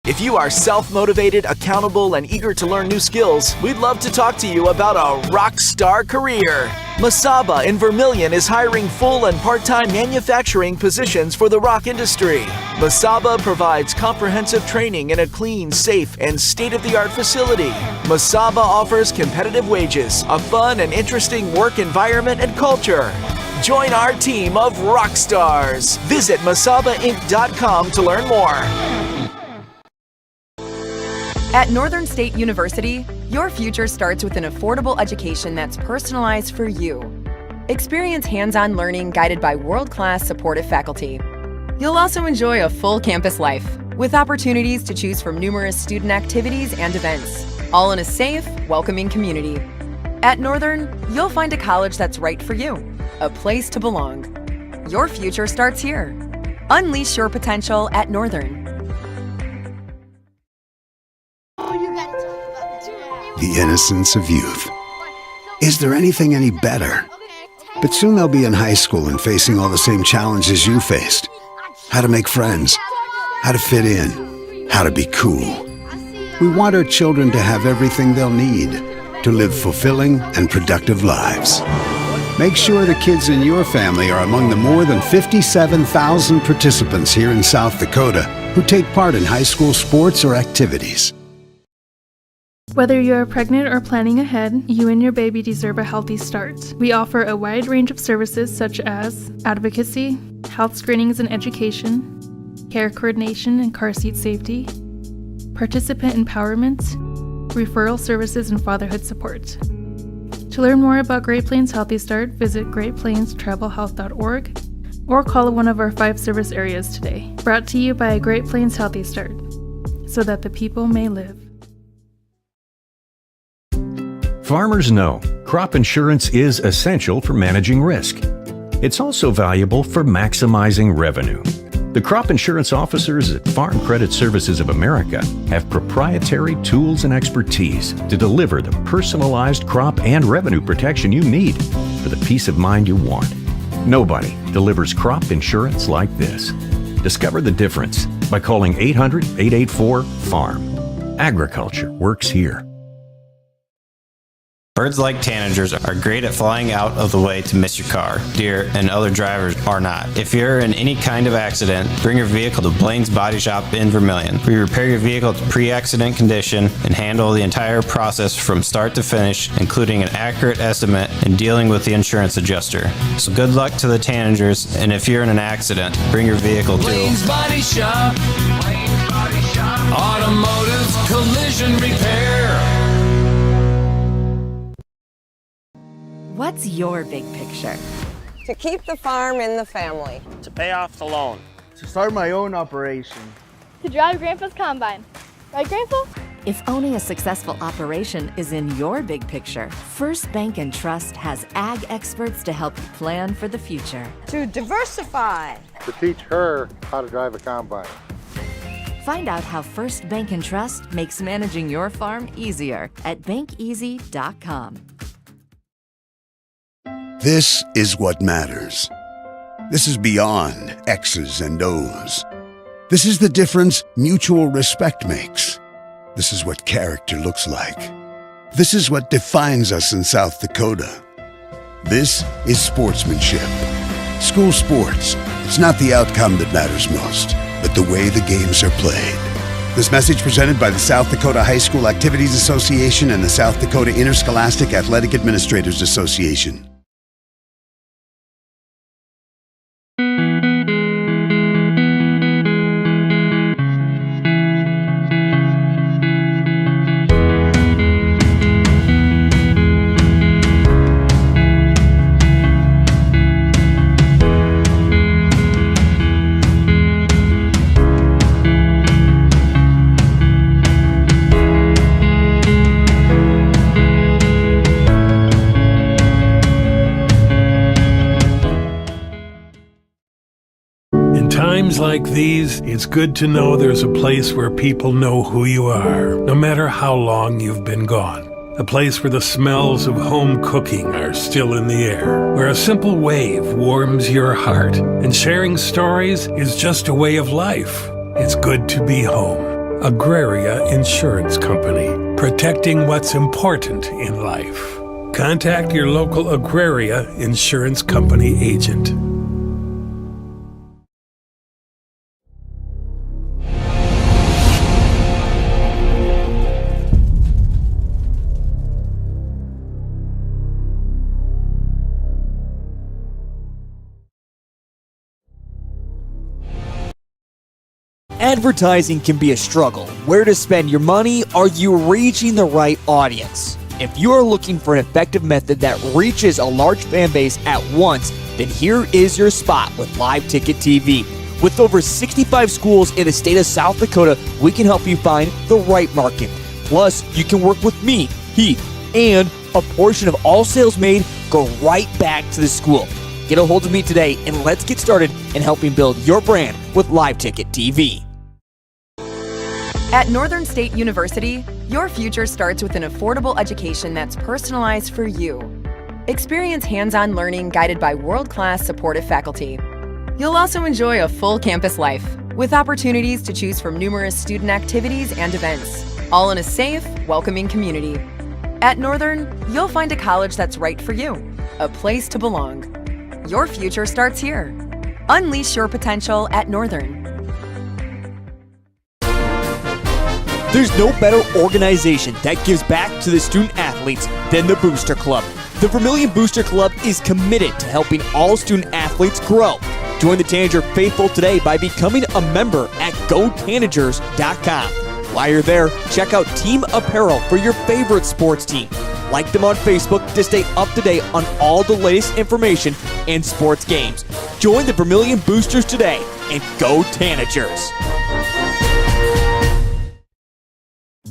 If you are self-motivated, accountable, and eager to learn new skills, we'd love to talk to you about a rock star career. Masaba in Vermillion is hiring full and part-time manufacturing positions for the rock industry. Masaba provides comprehensive training in a clean, safe, and state-of-the-art facility. Masaba offers competitive wages, a fun and interesting work environment and culture. Join our team of rock stars. Visit masabainc.com to learn more. At Northern State University, your future starts with an affordable education that's personalized for you. Experience hands-on learning guided by world-class supportive faculty. You'll also enjoy a full campus life with opportunities to choose from numerous student activities and events, all in a safe, welcoming community. At Northern, you'll find a college that's right for you, a place to belong. Your future starts here. Unleash your potential at Northern. The innocence of youth. Is there anything any better? But soon they'll be in high school and facing all the same challenges you faced. How to make friends, how to fit in, how to be cool. We want our children to have everything they'll need to live fulfilling and productive lives. Make sure the kids in your family are among the more than 57,000 participants here in South Dakota who take part in high school sports or activities. Whether you are pregnant or planning ahead, you and your baby deserve a healthy start. We offer a wide range of services such as advocacy, health screenings and education, care coordination and car seat safety, participant empowerment, referral services, and fatherhood support. To learn more about Great Plains Healthy Start, visit greatplainstravelhealth.org or call one of our 5 service areas today. Brought to you by Great Plains Healthy Start, so that the people may live. Farmers know crop insurance is essential for managing risk. It's also valuable for maximizing revenue. The crop insurance officers at Farm Credit Services of America have proprietary tools and expertise to deliver the personalized crop and revenue protection you need for the peace of mind you want. Nobody delivers crop insurance like this. Discover the difference by calling 800-884-FARM. Agriculture works here. Birds like tanagers are great at flying out of the way to miss your car. Deer and other drivers are not. If you're in any kind of accident, bring your vehicle to Blaine's Body Shop in Vermillion. We repair your vehicle to pre-accident condition and handle the entire process from start to finish, including an accurate estimate and dealing with the insurance adjuster. So good luck to the tanagers, and if you're in an accident, bring your vehicle to Blaine's Body Shop. Blaine's Body Shop. Automotive collision repair. What's your big picture? To keep the farm in the family. To pay off the loan. To start my own operation. To drive Grandpa's combine. Right, Grandpa? If owning a successful operation is in your big picture, First Bank & Trust has ag experts to help you plan for the future. To diversify. To teach her how to drive a combine. Find out how First Bank & Trust makes managing your farm easier at bankeasy.com. This is what matters. This is beyond X's and O's. This is the difference mutual respect makes. This is what character looks like. This is what defines us in South Dakota. This is sportsmanship. School sports, it's not the outcome that matters most, but the way the games are played. This message presented by the South Dakota High School Activities Association and the South Dakota Interscholastic Athletic Administrators Association. Times like these, it's good to know there's a place where people know who you are, no matter how long you've been gone. A place where the smells of home cooking are still in the air, where a simple wave warms your heart, and sharing stories is just a way of life. It's good to be home. Agraria Insurance Company, protecting what's important in life. Contact your local Agraria Insurance Company agent. Advertising can be a struggle. Where to spend your money? Are you reaching the right audience? If you are looking for an effective method that reaches a large fan base at once, then here is your spot with Live Ticket TV. With over 65 schools in the state of South Dakota, we can help you find the right market. Plus, you can work with me, Heath, and a portion of all sales made go right back to the school. Get a hold of me today and let's get started in helping build your brand with Live Ticket TV. At Northern State University, your future starts with an affordable education that's personalized for you. Experience hands-on learning guided by world-class supportive faculty. You'll also enjoy a full campus life with opportunities to choose from numerous student activities and events, all in a safe, welcoming community. At Northern, you'll find a college that's right for you, a place to belong. Your future starts here. Unleash your potential at Northern. There's no better organization that gives back to the student athletes than the Booster Club. The Vermillion Booster Club is committed to helping all student athletes grow. Join the Tanager faithful today by becoming a member at GoTanagers.com. While you're there, check out team apparel for your favorite sports team. Like them on Facebook to stay up to date on all the latest information and sports games. Join the Vermillion Boosters today and go Tanagers!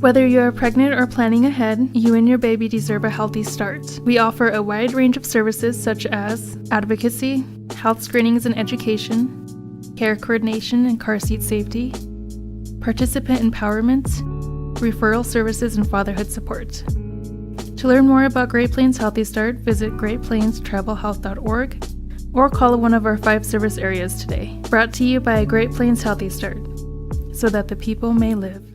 Whether you're pregnant or planning ahead, you and your baby deserve a healthy start. We offer a wide range of services such as advocacy, health screenings and education, care coordination and car seat safety, participant empowerment, referral services, and fatherhood support. To learn more about Great Plains Healthy Start, visit greatplainstravelhealth.org or call one of our 5 service areas today. Brought to you by Great Plains Healthy Start, so that the people may live.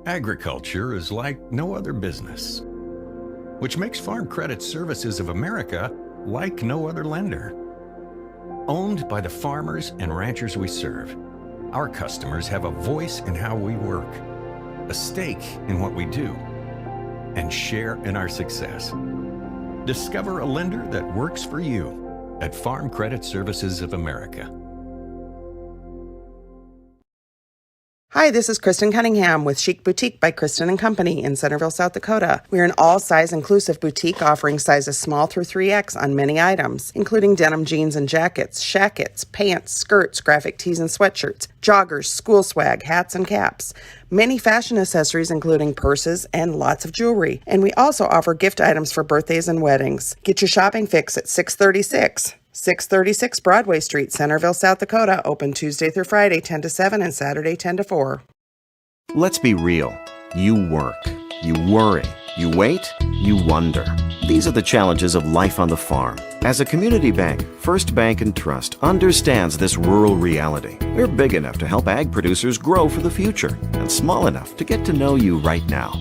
Agriculture is like no other business, which makes Farm Credit Services of America like no other lender. Owned by the farmers and ranchers we serve, our customers have a voice in how we work, a stake in what we do, and share in our success. Discover a lender that works for you at Farm Credit Services of America. Hi, this is Kristen Cunningham with Chic Boutique by Kristen & Company in Centerville, South Dakota. We're an all-size inclusive boutique offering sizes small through 3X on many items, including denim jeans and jackets, shackets, pants, skirts, graphic tees and sweatshirts, joggers, school swag, hats and caps, many fashion accessories including purses and lots of jewelry. And we also offer gift items for birthdays and weddings. Get your shopping fix at 636 Broadway Street, Centerville, South Dakota. Open Tuesday through Friday, 10 to 7, and Saturday, 10 to 4. Let's be real. You work. You worry. You wait. You wonder. These are the challenges of life on the farm. As a community bank, First Bank & Trust understands this rural reality. We're big enough to help ag producers grow for the future and small enough to get to know you right now.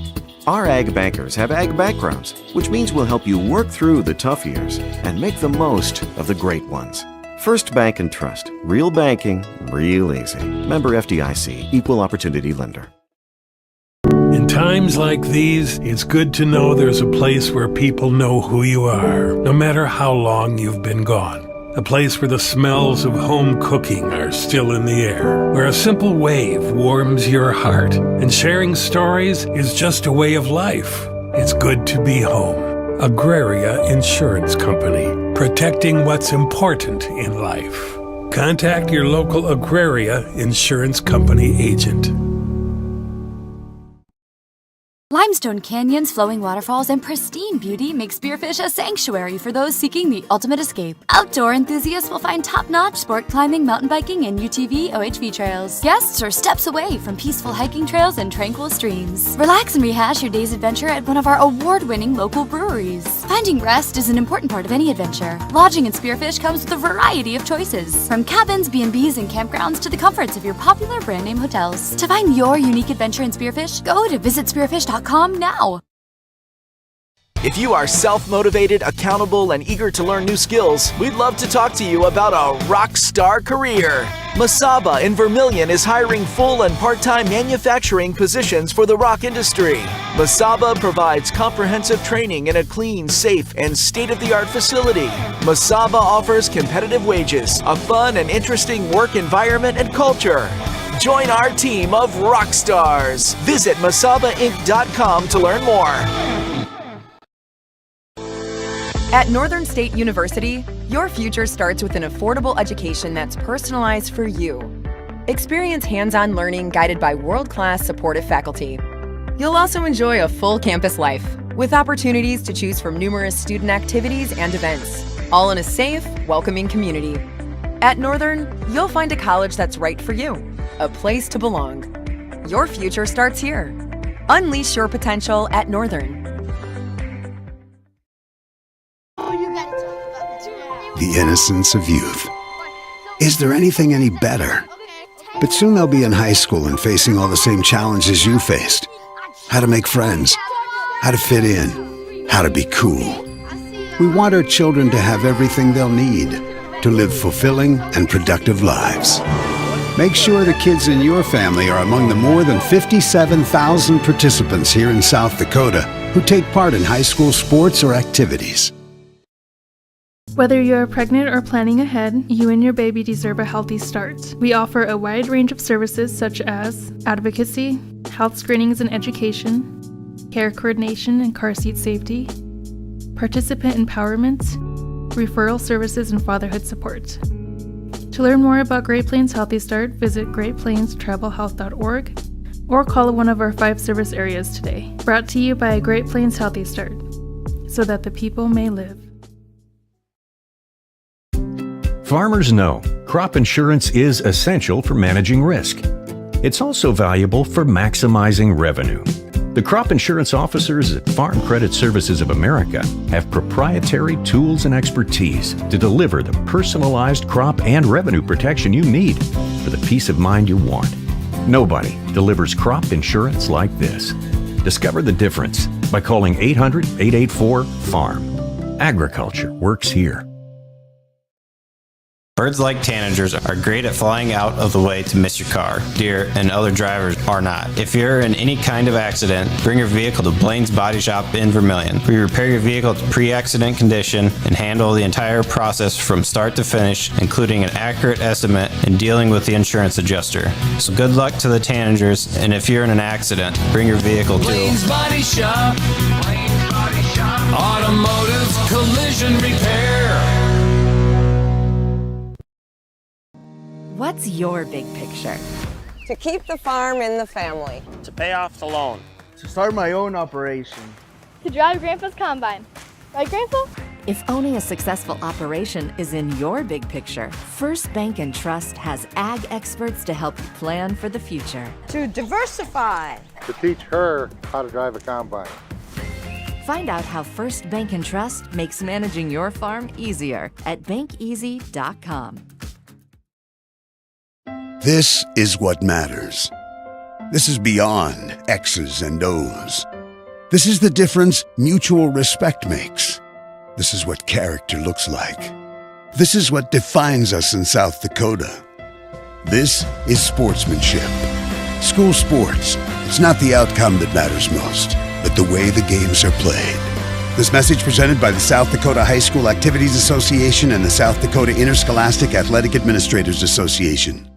Our ag bankers have ag backgrounds, which means we'll help you work through the tough years and make the most of the great ones. First Bank & Trust. Real banking, real easy. Member FDIC. Equal Opportunity Lender. In times like these, it's good to know there's a place where people know who you are, no matter how long you've been gone. A place where the smells of home cooking are still in the air, where a simple wave warms your heart, and sharing stories is just a way of life. It's good to be home. Agraria Insurance Company, protecting what's important in life. Contact your local Agraria Insurance Company agent. Limestone canyons, flowing waterfalls, and pristine beauty make Spearfish a sanctuary for those seeking the ultimate escape. Outdoor enthusiasts will find top-notch sport climbing, mountain biking, and UTV OHV trails. Guests are steps away from peaceful hiking trails and tranquil streams. Relax and rehash your day's adventure at one of our award-winning local breweries. Finding rest is an important part of any adventure. Lodging in Spearfish comes with a variety of choices, from cabins, B&Bs, and campgrounds to the comforts of your popular brand name hotels. To find your unique adventure in Spearfish, go to visitspearfish.com now. If you are self-motivated, accountable, and eager to learn new skills, we'd love to talk to you about a rock star career. Masaba in Vermillion is hiring full and part-time manufacturing positions for the rock industry. Masaba provides comprehensive training in a clean, safe, and state-of-the-art facility. Masaba offers competitive wages, a fun and interesting work environment and culture. Join our team of rock stars. Visit masabainc.com to learn more. At Northern State University, your future starts with an affordable education that's personalized for you. Experience hands-on learning guided by world-class supportive faculty. You'll also enjoy a full campus life with opportunities to choose from numerous student activities and events, all in a safe, welcoming community. At Northern, you'll find a college that's right for you, a place to belong. Your future starts here. Unleash your potential at Northern. The innocence of youth. Is there anything any better? But soon they'll be in high school and facing all the same challenges you faced. How to make friends, how to fit in, how to be cool. We want our children to have everything they'll need to live fulfilling and productive lives. Make sure the kids in your family are among the more than 57,000 participants here in South Dakota who take part in high school sports or activities. Whether you're pregnant or planning ahead, you and your baby deserve a healthy start. We offer a wide range of services such as advocacy, health screenings and education, care coordination and car seat safety, participant empowerment, referral services, and fatherhood support. To learn more about Great Plains Healthy Start, visit greatplainstravelhealth.org or call one of our 5 service areas today. Brought to you by Great Plains Healthy Start, so that the people may live. Farmers know crop insurance is essential for managing risk. It's also valuable for maximizing revenue. The crop insurance officers at Farm Credit Services of America have proprietary tools and expertise to deliver the personalized crop and revenue protection you need for the peace of mind you want. Nobody delivers crop insurance like this. Discover the difference by calling 800-884-FARM. Agriculture works here. Birds like tanagers are great at flying out of the way to miss your car. Deer and other drivers are not. If you're in any kind of accident, bring your vehicle to Blaine's Body Shop in Vermillion. We repair your vehicle to pre-accident condition and handle the entire process from start to finish, including an accurate estimate and dealing with the insurance adjuster. So good luck to the tanagers, and if you're in an accident, bring your vehicle to Blaine's Body Shop. Blaine's Body Shop. Automotive collision repair. What's your big picture? To keep the farm in the family. To pay off the loan. To start my own operation. To drive Grandpa's combine. Right, Grandpa? If owning a successful operation is in your big picture, First Bank and Trust has ag experts to help you plan for the future. To diversify. To teach her how to drive a combine. Find out how First Bank and Trust makes managing your farm easier at bankeasy.com. This is what matters. This is beyond X's and O's. This is the difference mutual respect makes. This is what character looks like. This is what defines us in South Dakota. This is sportsmanship. School sports. It's not the outcome that matters most, but the way the games are played. This message presented by the South Dakota High School Activities Association and the South Dakota Interscholastic Athletic Administrators Association.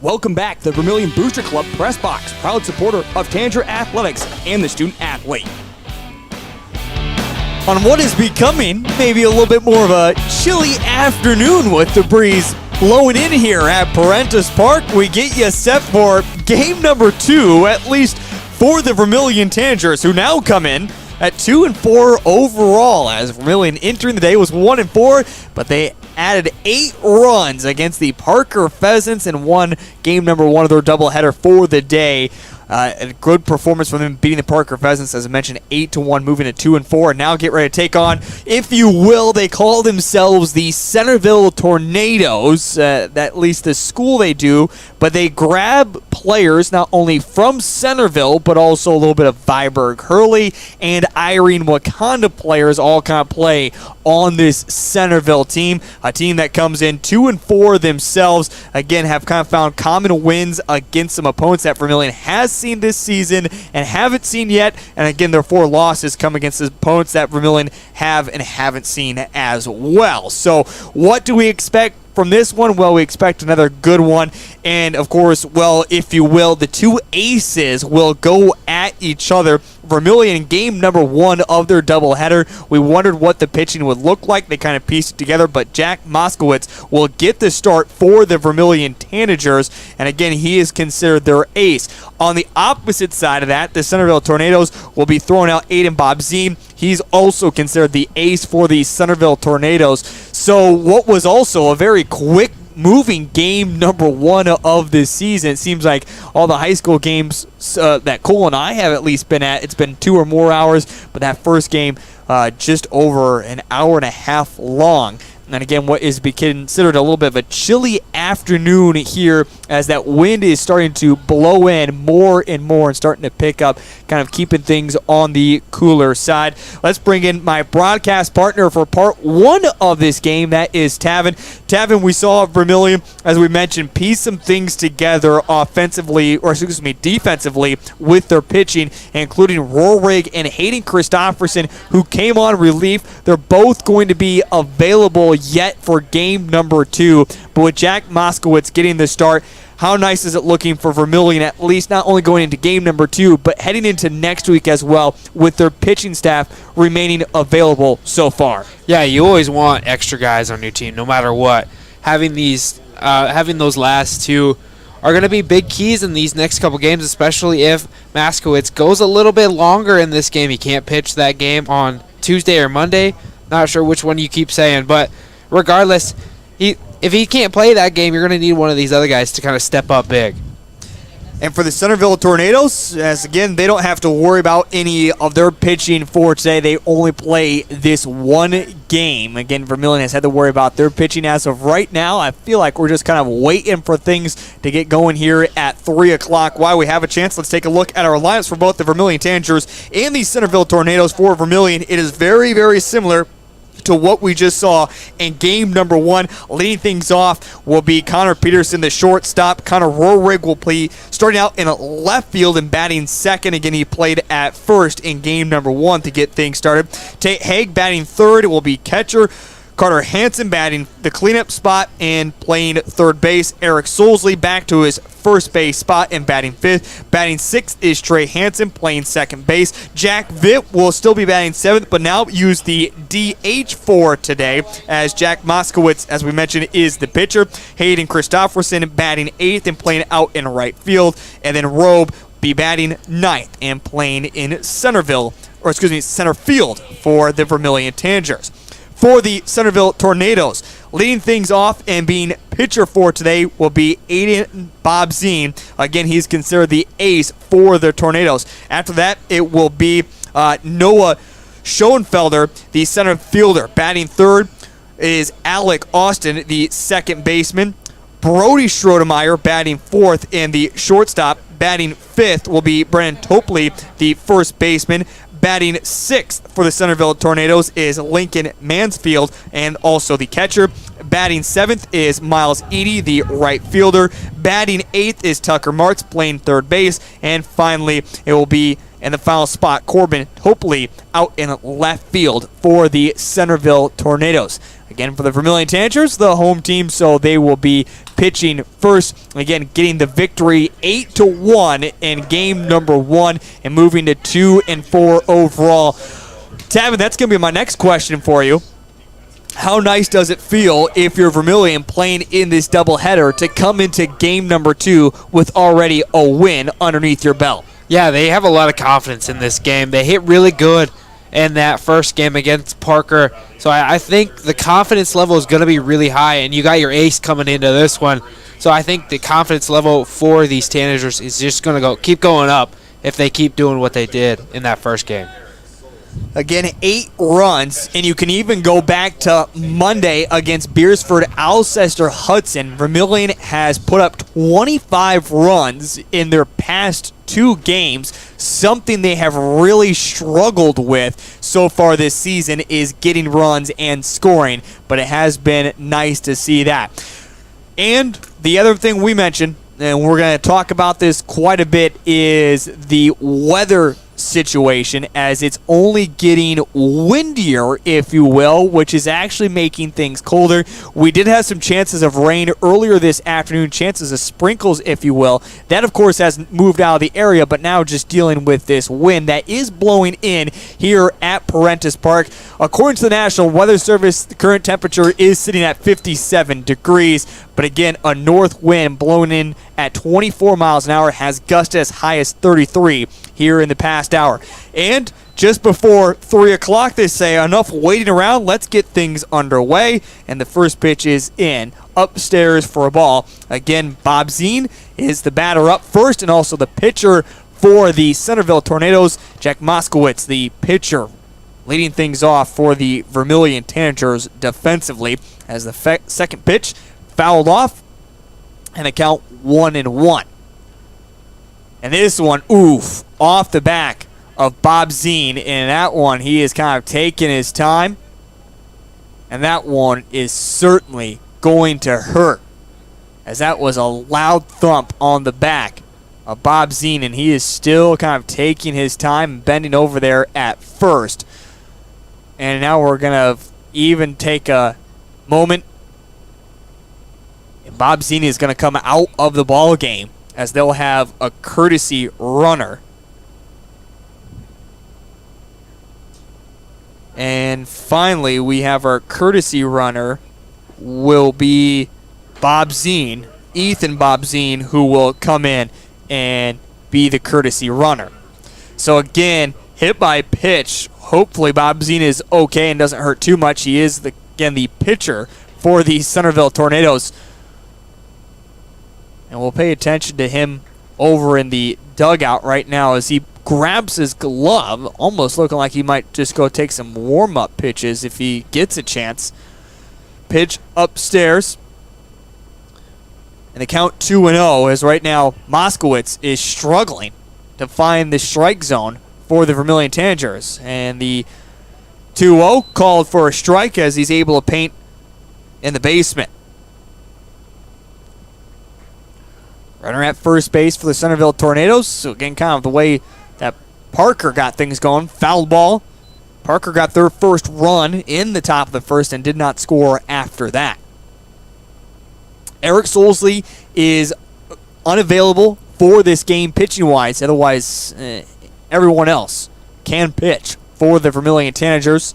Welcome back to the Vermillion Booster Club Press Box, proud supporter of Tanager Athletics and the student athlete. On what is becoming maybe a little bit more of a chilly afternoon with the breeze blowing in here at Parentis Park, we get you set for game number 2, at least for the Vermillion Tanagers, who now come in at 2-4 overall, as Vermillion entering the day was 1-4, but they added 8 runs against the Parker Pheasants and won game number 1 of their doubleheader for the day. A good performance from them beating the Parker Pheasants, as I mentioned, 8-1, moving to 2-4, and now get ready to take on, if you will, they call themselves the Centerville Tornadoes. At least the school they do, but they grab players not only from Centerville, but also a little bit of Viborg Hurley and Irene Wakanda players all kind of play on this Centerville team, a team that comes in 2-4 themselves. Again, have kind of found common wins against some opponents that Vermillion has seen this season and haven't seen yet. And again, their 4 losses come against the opponents that Vermillion have and haven't seen as well. So what do we expect from this one? Well, we expect another good one. And of course, well, if you will, the 2 aces will go at each other. Vermillion game number 1 of their doubleheader. We wondered what the pitching would look like. They kind of pieced it together, but Jack Moskowitz will get the start for the Vermillion Tanagers, and again, he is considered their ace. On the opposite side of that, the Centerville Tornadoes will be throwing out Aiden Bobzine. He's also considered the ace for the Centerville Tornadoes. So what was also a very quick moving game number 1 of this season. It seems like all the high school games that Cole and I have at least been at, it's been 2 or more hours, but that first game just over an hour and a half long. And again, what is considered a little bit of a chilly afternoon here, as that wind is starting to blow in more and more and starting to pick up, kind of keeping things on the cooler side. Let's bring in my broadcast partner for part 1 of this game. That is Tavin. Tavin, we saw Vermillion, as we mentioned, piece some things together offensively, or excuse me, defensively with their pitching, including Rorig and Hayden Christofferson, who came on relief. They're both going to be available yet for game number 2, but with Jack Moskowitz getting the start, how nice is it looking for Vermillion, at least not only going into game number 2, but heading into next week as well, with their pitching staff remaining available so far? Yeah, you always want extra guys on your team, no matter what. Having those last 2 are going to be big keys in these next couple games, especially if Moskowitz goes a little bit longer in this game. He can't pitch that game on Tuesday or Monday. Not sure which one you keep saying, but regardless, if he can't play that game, you're going to need one of these other guys to kind of step up big. And for the Centerville Tornadoes, as again, they don't have to worry about any of their pitching for today. They only play this one game. Again, Vermillion has had to worry about their pitching as of right now. I feel like we're just kind of waiting for things to get going here at 3 o'clock. While we have a chance, let's take a look at our lineups for both the Vermillion Tanagers and the Centerville Tornadoes. For Vermillion, it is very, very similar to what we just saw in game number 1. Leading things off will be Connor Peterson, the shortstop. Connor Rorig will play starting out in left field and batting second. Again, he played at first in game number 1 to get things started. Tate Haig batting third. It will be catcher. Carter Hansen batting the cleanup spot and playing third base. Eric Solsley back to his first base spot and batting fifth. Batting sixth is Trey Hansen playing second base. Jack Vitt will still be batting seventh, but now use the DH for today, as Jack Moskowitz, as we mentioned, is the pitcher. Hayden Christofferson batting eighth and playing out in right field. And then Robe be batting ninth and playing in center field for the Vermillion Tanagers. For the Centerville Tornadoes, leading things off and being pitcher for today will be Aiden Bobzine. Again, he's considered the ace for the Tornadoes. After that, it will be Noah Schoenfelder, the center fielder. Batting third is Alec Austin, the second baseman. Brody Schrodemeyer batting fourth, and the shortstop batting fifth will be Brennan Topley, the first baseman. Batting sixth for the Centerville Tornadoes is Lincoln Mansfield, and also the catcher. Batting seventh is Miles Eady, the right fielder. Batting eighth is Tucker Martz playing third base. And finally, it will be in the final spot, Corbin Topley out in left field for the Centerville Tornadoes. Again, for the Vermillion Tanagers, the home team, so they will be pitching first. Again, getting the victory 8-1 in game number 1 and moving to 2-4 overall. Tavin, that's going to be my next question for you. How nice does it feel if you're Vermillion playing in this doubleheader to come into game number 2 with already a win underneath your belt? Yeah, they have a lot of confidence in this game. They hit really good in that first game against Parker. So I think the confidence level is going to be really high, and you got your ace coming into this one. So I think the confidence level for these Tanagers is just going to keep going up if they keep doing what they did in that first game. Again, 8 runs, and you can even go back to Monday against Beersford Alcester Hudson. Vermillion has put up 25 runs in their past 2 games. Something they have really struggled with so far this season is getting runs and scoring, but it has been nice to see that. And the other thing we mentioned, and we're going to talk about this quite a bit, is the weather situation, as it's only getting windier, if you will, which is actually making things colder. We did have some chances of rain earlier this afternoon, chances of sprinkles, if you will. That, of course, has moved out of the area, but now just dealing with this wind that is blowing in here at Parentis Park. According to the National Weather Service, the current temperature is sitting at 57 degrees, but again, a north wind blowing in at 24 miles an hour has gusted as high as 33 here in the past hour. And just before 3 o'clock, they say, enough waiting around, let's get things underway. And the first pitch is in, upstairs for a ball. Again, Bob Zine is the batter up first, and also the pitcher for the Centerville Tornadoes. Jack Moskowitz, the pitcher, leading things off for the Vermillion Tanagers defensively, as the second pitch fouled off, and the count 1-1. And this one, oof, off the back of Bob Zine. And that one, he is kind of taking his time. And that one is certainly going to hurt, as that was a loud thump on the back of Bob Zine. And he is still kind of taking his time and bending over there at first. And now we're going to even take a moment. And Bob Zine is going to come out of the ball game, as they'll have a courtesy runner. And finally, we have our courtesy runner will be Bob Zine, Ethan Bob Zine, who will come in and be the courtesy runner. So again, hit by pitch. Hopefully Bob Zine is okay and doesn't hurt too much. He is, again, the pitcher for the Centerville Tornadoes. And we'll pay attention to him over in the dugout right now as he grabs his glove, almost looking like he might just go take some warm-up pitches if he gets a chance. Pitch upstairs. And the count 2-0, as right now Moskowitz is struggling to find the strike zone for the Vermillion Tanagers. And the 2-0 called for a strike as he's able to paint in the basement. Runner at first base for the Centerville Tornadoes. So again, kind of the way that Parker got things going. Foul ball. Parker got their first run in the top of the first and did not score after that. Eric Solsley is unavailable for this game pitching-wise. Otherwise, everyone else can pitch for the Vermillion Tanagers.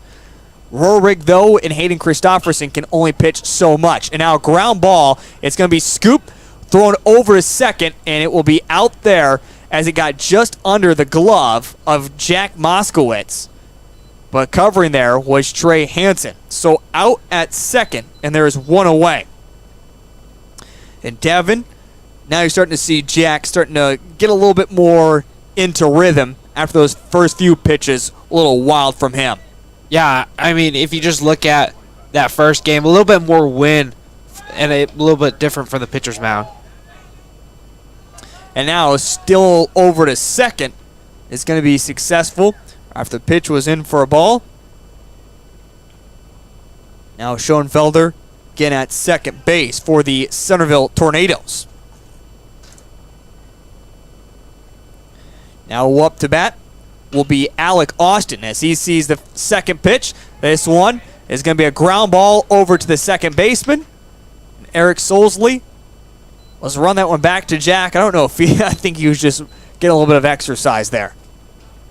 Rohrig, though, and Hayden Christofferson can only pitch so much. And now a ground ball. It's going to be scooped, thrown over to second, and it will be out there as it got just under the glove of Jack Moskowitz. But covering there was Trey Hansen. So out at second, and there is one away. And Devin, now you're starting to see Jack starting to get a little bit more into rhythm after those first few pitches, a little wild from him. Yeah, I mean, if you just look at that first game, a little bit more wind and a little bit different from the pitcher's mound. And now still over to second is going to be successful after the pitch was in for a ball. Now Schoenfelder again at second base for the Centerville Tornadoes. Now up to bat will be Alec Austin as he sees the second pitch. This one is going to be a ground ball over to the second baseman. Eric Solsley. Let's run that one back to Jack. I don't know if I think he was just getting a little bit of exercise there.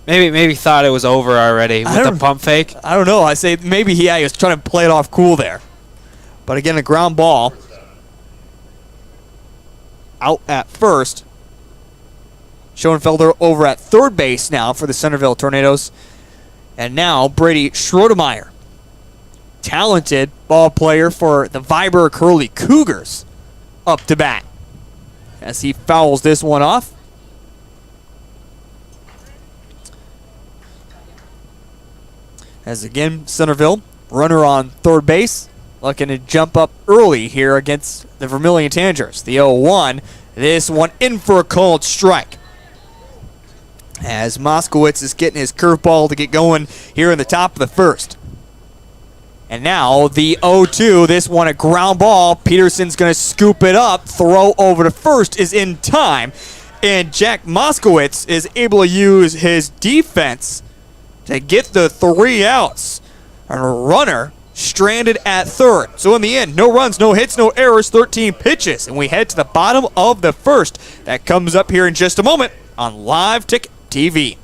Maybe thought it was over already with the pump fake. I don't know. I say maybe he was trying to play it off cool there. But again, a ground ball out at first. Schoenfelder over at third base now for the Centerville Tornadoes. And now Brady Schrodemeyer, talented ball player for the Viber Curly Cougars, up to bat as he fouls this one off. As again, Centerville, runner on third base, looking to jump up early here against the Vermillion Tanagers. The 0-1, this one in for a called strike. As Moskowitz is getting his curveball to get going here in the top of the first. And now the 0-2, this one a ground ball. Peterson's going to scoop it up. Throw over to first is in time. And Jack Moskowitz is able to use his defense to get the 3 outs. And a runner stranded at third. So in the end, no runs, no hits, no errors, 13 pitches. And we head to the bottom of the first. That comes up here in just a moment on Live Ticket TV.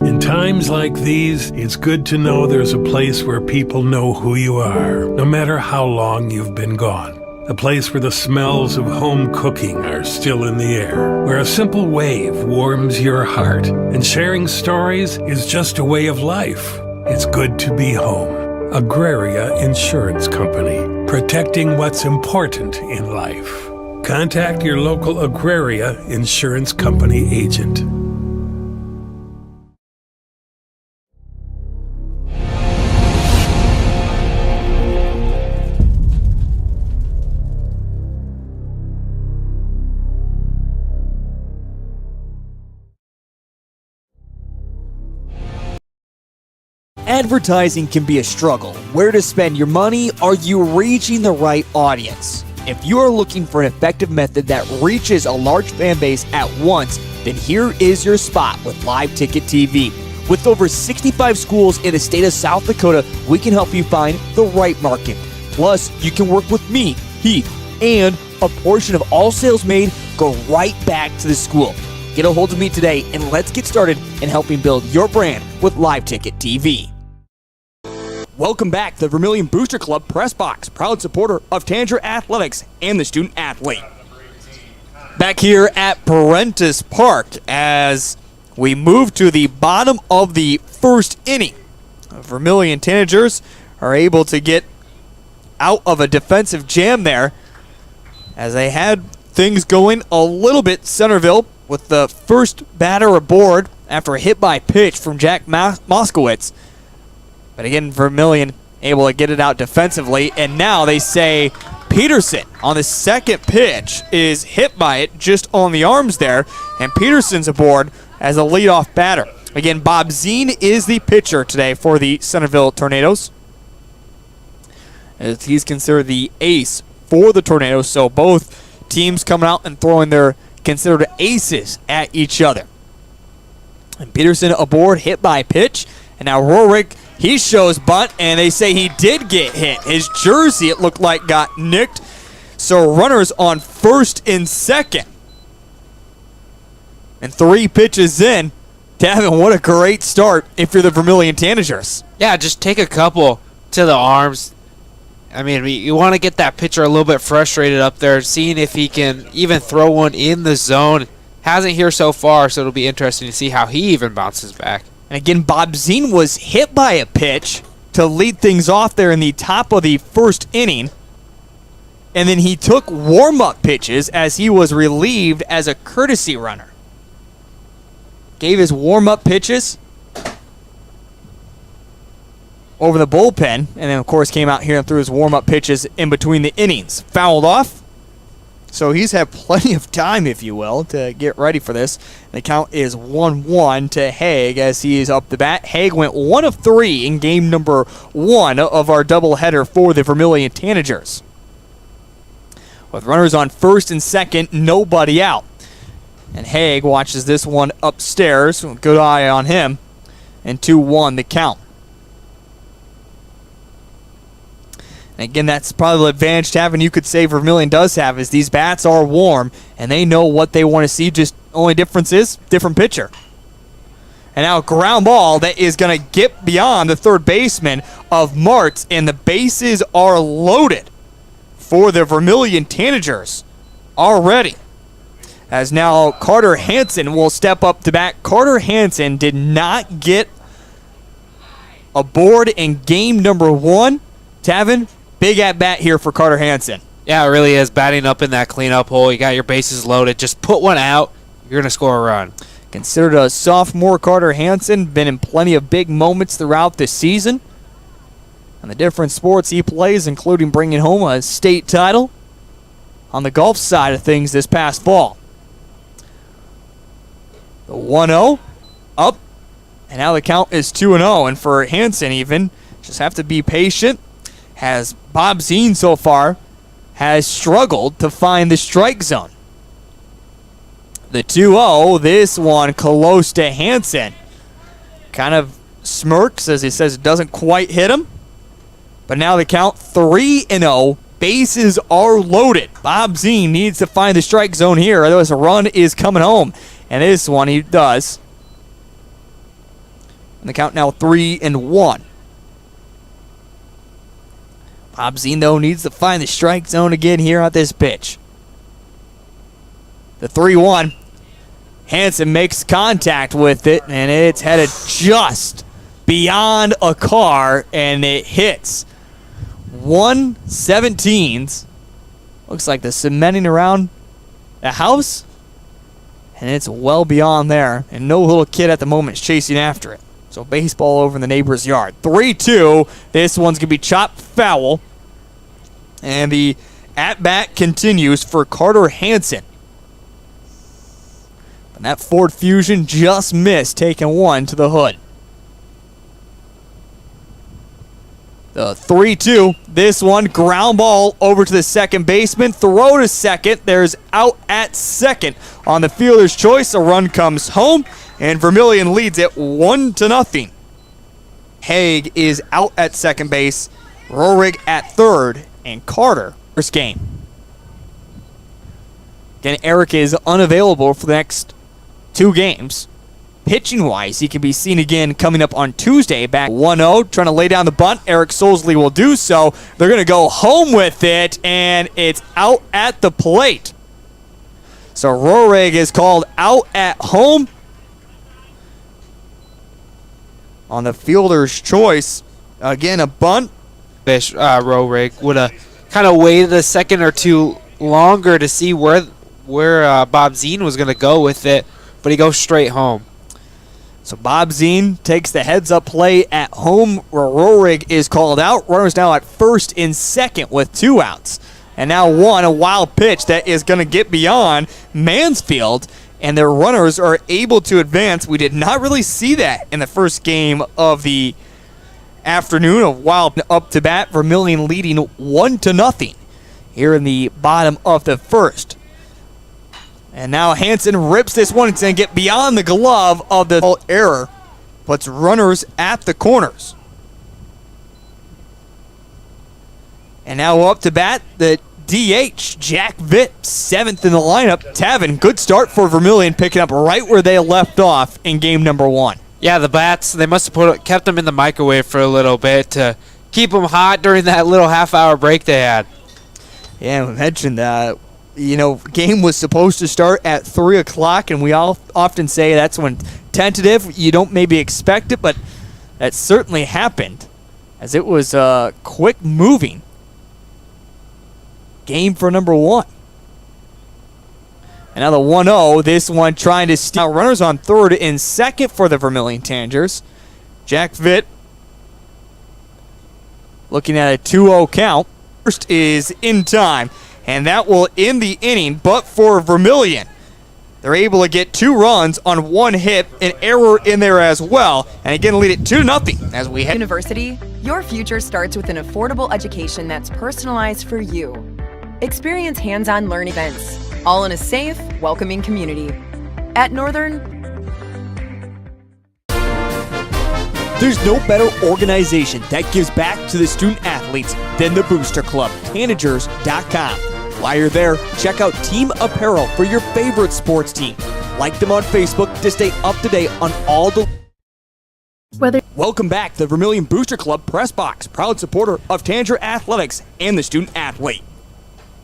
In times like these, it's good to know there's a place where people know who you are, no matter how long you've been gone. A place where the smells of home cooking are still in the air, where a simple wave warms your heart, and sharing stories is just a way of life. It's good to be home. Agraria Insurance Company, protecting what's important in life. Contact your local Agraria Insurance Company agent. Advertising can be a struggle. Where to spend your money? Are you reaching the right audience? If you are looking for an effective method that reaches a large fan base at once, then here is your spot with Live Ticket TV. With over 65 schools in the state of South Dakota, we can help you find the right market. Plus, you can work with me, Heath, and a portion of all sales made go right back to the school. Get a hold of me today and let's get started in helping build your brand with Live Ticket TV. Welcome back to the Vermillion Booster Club Press Box, proud supporter of Tanager Athletics and the student athlete. Back here at Parentis Park as we move to the bottom of the first inning. Vermillion Tanagers are able to get out of a defensive jam there as they had things going a little bit Centerville with the first batter aboard after a hit by pitch from Jack Moskowitz. But again, Vermillion able to get it out defensively, and now they say Peterson on the second pitch is hit by it just on the arms there, and Peterson's aboard as a leadoff batter. Again, Bob Zine is the pitcher today for the Centerville Tornadoes, as he's considered the ace for the Tornadoes, so both teams coming out and throwing their considered aces at each other. And Peterson aboard, hit by pitch, and now Rorick, he shows bunt, and they say he did get hit. His jersey, it looked like, got nicked. So runners on first and second. And 3 pitches in. Davin, what a great start if you're the Vermillion Tanagers. Yeah, just take a couple to the arms. I mean, you want to get that pitcher a little bit frustrated up there, seeing if he can even throw one in the zone. Hasn't here so far, so it'll be interesting to see how he even bounces back. And again, Bob Zine was hit by a pitch to lead things off there in the top of the first inning. And then he took warm-up pitches as he was relieved as a courtesy runner. Gave his warm-up pitches over the bullpen, and then, of course, came out here and threw his warm-up pitches in between the innings. Fouled off. So he's had plenty of time, if you will, to get ready for this. The count is 1-1 to Haig as he is up the bat. Haig went 1 of 3 in game number 1 of our doubleheader for the Vermillion Tanagers. With runners on first and second, nobody out. And Haig watches this one upstairs. Good eye on him. And 2-1 the count. And again, that's probably the advantage Tavin, you could say Vermillion does have, is these bats are warm and they know what they want to see. Just only difference is different pitcher. And now a ground ball that is going to get beyond the third baseman of Martz, and the bases are loaded for the Vermillion Tanagers already. As now Carter Hansen will step up to bat. Carter Hansen did not get aboard in game number 1. Tavin, big at bat here for Carter Hansen. Yeah, it really is. Batting up in that cleanup hole. You got your bases loaded. Just put one out. You're going to score a run. Considered a sophomore, Carter Hansen, been in plenty of big moments throughout the season. And the different sports he plays, including bringing home a state title on the golf side of things this past fall. The 1-0 up, and now the count is 2-0. And for Hansen even, just have to be patient, as Bob Zine so far has struggled to find the strike zone. The 2-0, this one close to Hansen. Kind of smirks as he says it doesn't quite hit him. But now the count 3-0. Bases are loaded. Bob Zine needs to find the strike zone here, otherwise a run is coming home. And this one he does. And the count now 3-1. Bob Zine, though, needs to find the strike zone again here on this pitch. The 3-1. Hansen makes contact with it, and it's headed just beyond a car, and it hits 117s. Looks like the cementing around the house, and it's well beyond there, and no little kid at the moment is chasing after it. So baseball over in the neighbor's yard. 3-2. This one's going to be chopped foul, and the at-bat continues for Carter Hansen. And that Ford Fusion just missed, taking one to the hood. The 3-2. This one, ground ball over to the second baseman. Throw to second. There's out at second on the fielder's choice. A run comes home, and Vermillion leads it 1-0. Haig is out at second base. Rohrig at third, and Carter first game. Again, Eric is unavailable for the next 2 games. Pitching-wise, he can be seen again coming up on Tuesday. Back 1-0, trying to lay down the bunt. Eric Solsley will do so. They're going to go home with it, and it's out at the plate. So Rohrig is called out at home on the fielder's choice. Again, a bunt. Rohrig would have kind of waited a second or two longer to see where Bob Zine was going to go with it, but he goes straight home. So Bob Zine takes the heads-up play at home where Rohrig is called out. Runners now at first and second with 2 outs. And now a wild pitch that is going to get beyond Mansfield, and their runners are able to advance. We did not really see that in the first game of the afternoon. A wild up to bat, Vermillion leading 1-0 here in the bottom of the first. And now Hansen rips this one. It's going to get beyond the glove of the error. Puts runners at the corners. And now up to bat, the DH, Jack Vitt, 7th in the lineup. Tavin, good start for Vermillion, picking up right where they left off in game number 1. Yeah, the bats, they must have kept them in the microwave for a little bit to keep them hot during that little half-hour break they had. Yeah, we mentioned that. Game was supposed to start at 3 o'clock, and we all often say that's when tentative. You don't maybe expect it, but that certainly happened, as it was a quick moving game for number 1. And now the 1-0, this one trying to steal runners on third and second for the Vermillion Tanagers. Jack Vitt looking at a 2-0 count. First is in time. And that will end the inning, but for Vermillion, they're able to get 2 runs on 1 hit, an error in there as well, and again lead it 2-0 as we head. University, your future starts with an affordable education that's personalized for you. Experience hands-on learning events, all in a safe, welcoming community. At Northern, There's no better organization that gives back to the student athletes than the Booster Club, Tanagers.com. While you're there, check out Team Apparel for your favorite sports team. Like them on Facebook to stay up to date on all the... Welcome back to the Vermillion Booster Club Press Box, proud supporter of Tanager Athletics and the student athlete.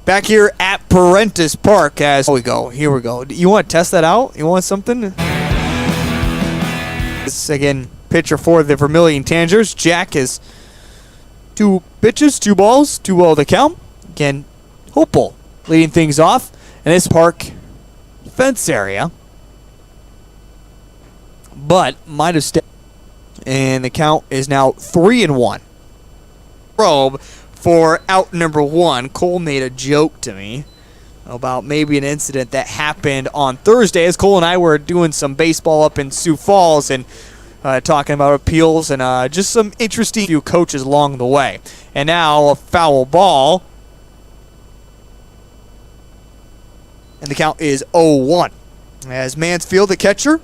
Back here at Parentis Park as... Here we go. You want to test that out? You want something? This, again, pitcher for the Vermillion Tanagers. Jack is 2 pitches, 2 balls, 2-0 the count. Again, Hopeful leading things off in this park fence area. But might have stayed. And the count is now 3-1. Probe for out number 1. Cole made a joke to me about maybe an incident that happened on Thursday as Cole and I were doing some baseball up in Sioux Falls and talking about appeals and just some interesting few coaches along the way. And now a foul ball. And the count is 0-1. As Mansfield, the catcher,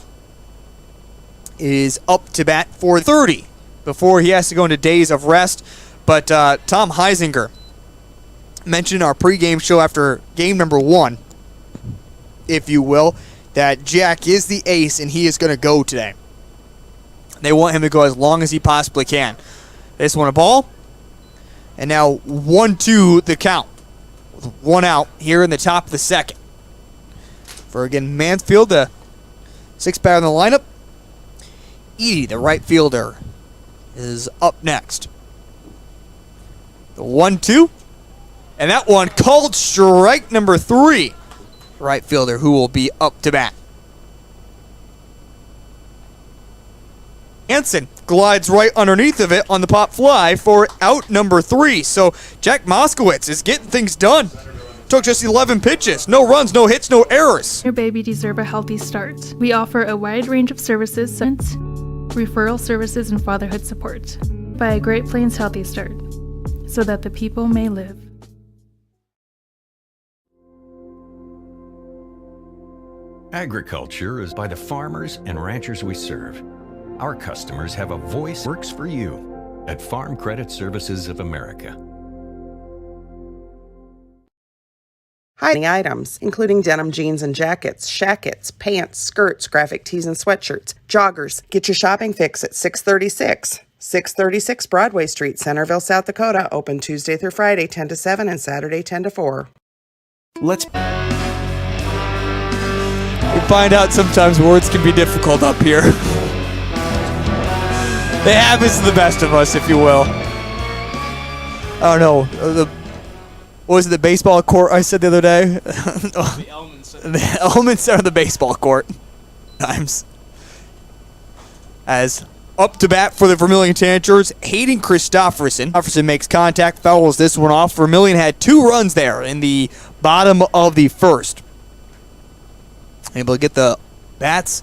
is up to bat for 30 before he has to go into days of rest. But Tom Heisinger mentioned in our pregame show after game number 1, if you will, that Jack is the ace and he is going to go today. They want him to go as long as he possibly can. This one a ball. And now 1-2 the count. With 1 out here in the top of the second. For again Mansfield, the 6th batter in the lineup. Edie, the right fielder, is up next. The 1-2. And that one called strike number 3. Right fielder who will be up to bat. Hansen glides right underneath of it on the pop fly for out number 3. So Jack Moskowitz is getting things done. Took just 11 pitches. No runs, no hits, no errors. Your baby deserves a healthy start. We offer a wide range of services, referral services, and fatherhood support. By a Great Plains Healthy Start, so that the people may live. Agriculture is by the farmers and ranchers we serve. Our customers have a voice that works for you at Farm Credit Services of America. Hiding items, including denim jeans and jackets, shackets, pants, skirts, graphic tees and sweatshirts, joggers. Get your shopping fix at 636 Broadway Street, Centerville, South Dakota. Open Tuesday through Friday, 10 to 7 and Saturday, 10 to 4. We find out sometimes words can be difficult up here. It happens to the best of us, if you will. I don't know. What was it, the baseball court I said the other day? The Elman Center. The Elman Center, the baseball court. Times. As up to bat for the Vermillion Tanagers, Hayden Christofferson. Christofferson makes contact, fouls this one off. Vermillion had 2 runs there in the bottom of the first. Able to get the bats.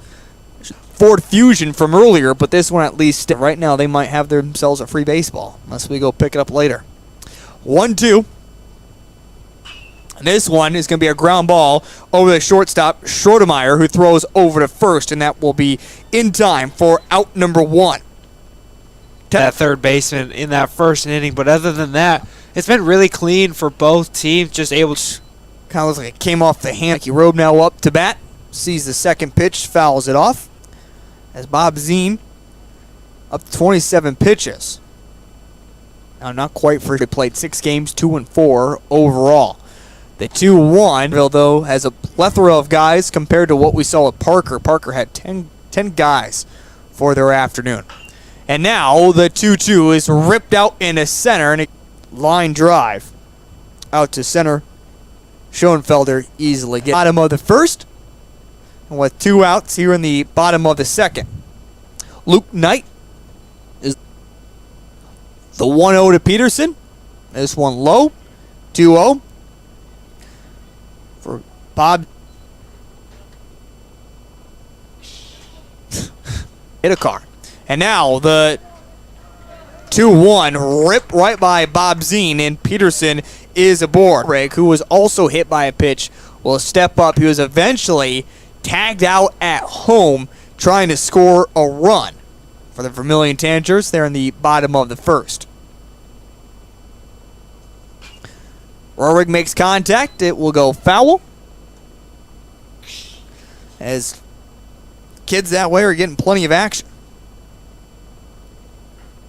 Ford Fusion from earlier, but this one at least, right now, they might have themselves a free baseball, unless we go pick it up later. 1-2. And this one is going to be a ground ball over the shortstop, Schrodemeyer, who throws over to first, and that will be in time for out number 1. That third baseman in that first inning, but other than that, it's been really clean for both teams, just able to... Kind of looks like it came off the hand. Robe now up to bat, sees the second pitch, fouls it off. As Bob Zine up to 27 pitches. Now not quite for he played 6 games, 2-4 overall. The 2-1, though, has a plethora of guys compared to what we saw with Parker. Parker had 10 guys for their afternoon. And now the 2-2 is ripped out into center, and a line drive out to center. Schoenfelder easily gets bottom of the first, and with 2 outs here in the bottom of the second. Luke Knight is the 1-0 to Peterson. This one low, 2-0. For Bob. Hit a car. And now the 2-1 ripped right by Bob Zine, and Peterson is aboard. Rick, who was also hit by a pitch, will step up. He was eventually tagged out at home trying to score a run for the Vermillion Tanagers. They're in the bottom of the first. Rohrig makes contact. It will go foul. As kids that way are getting plenty of action.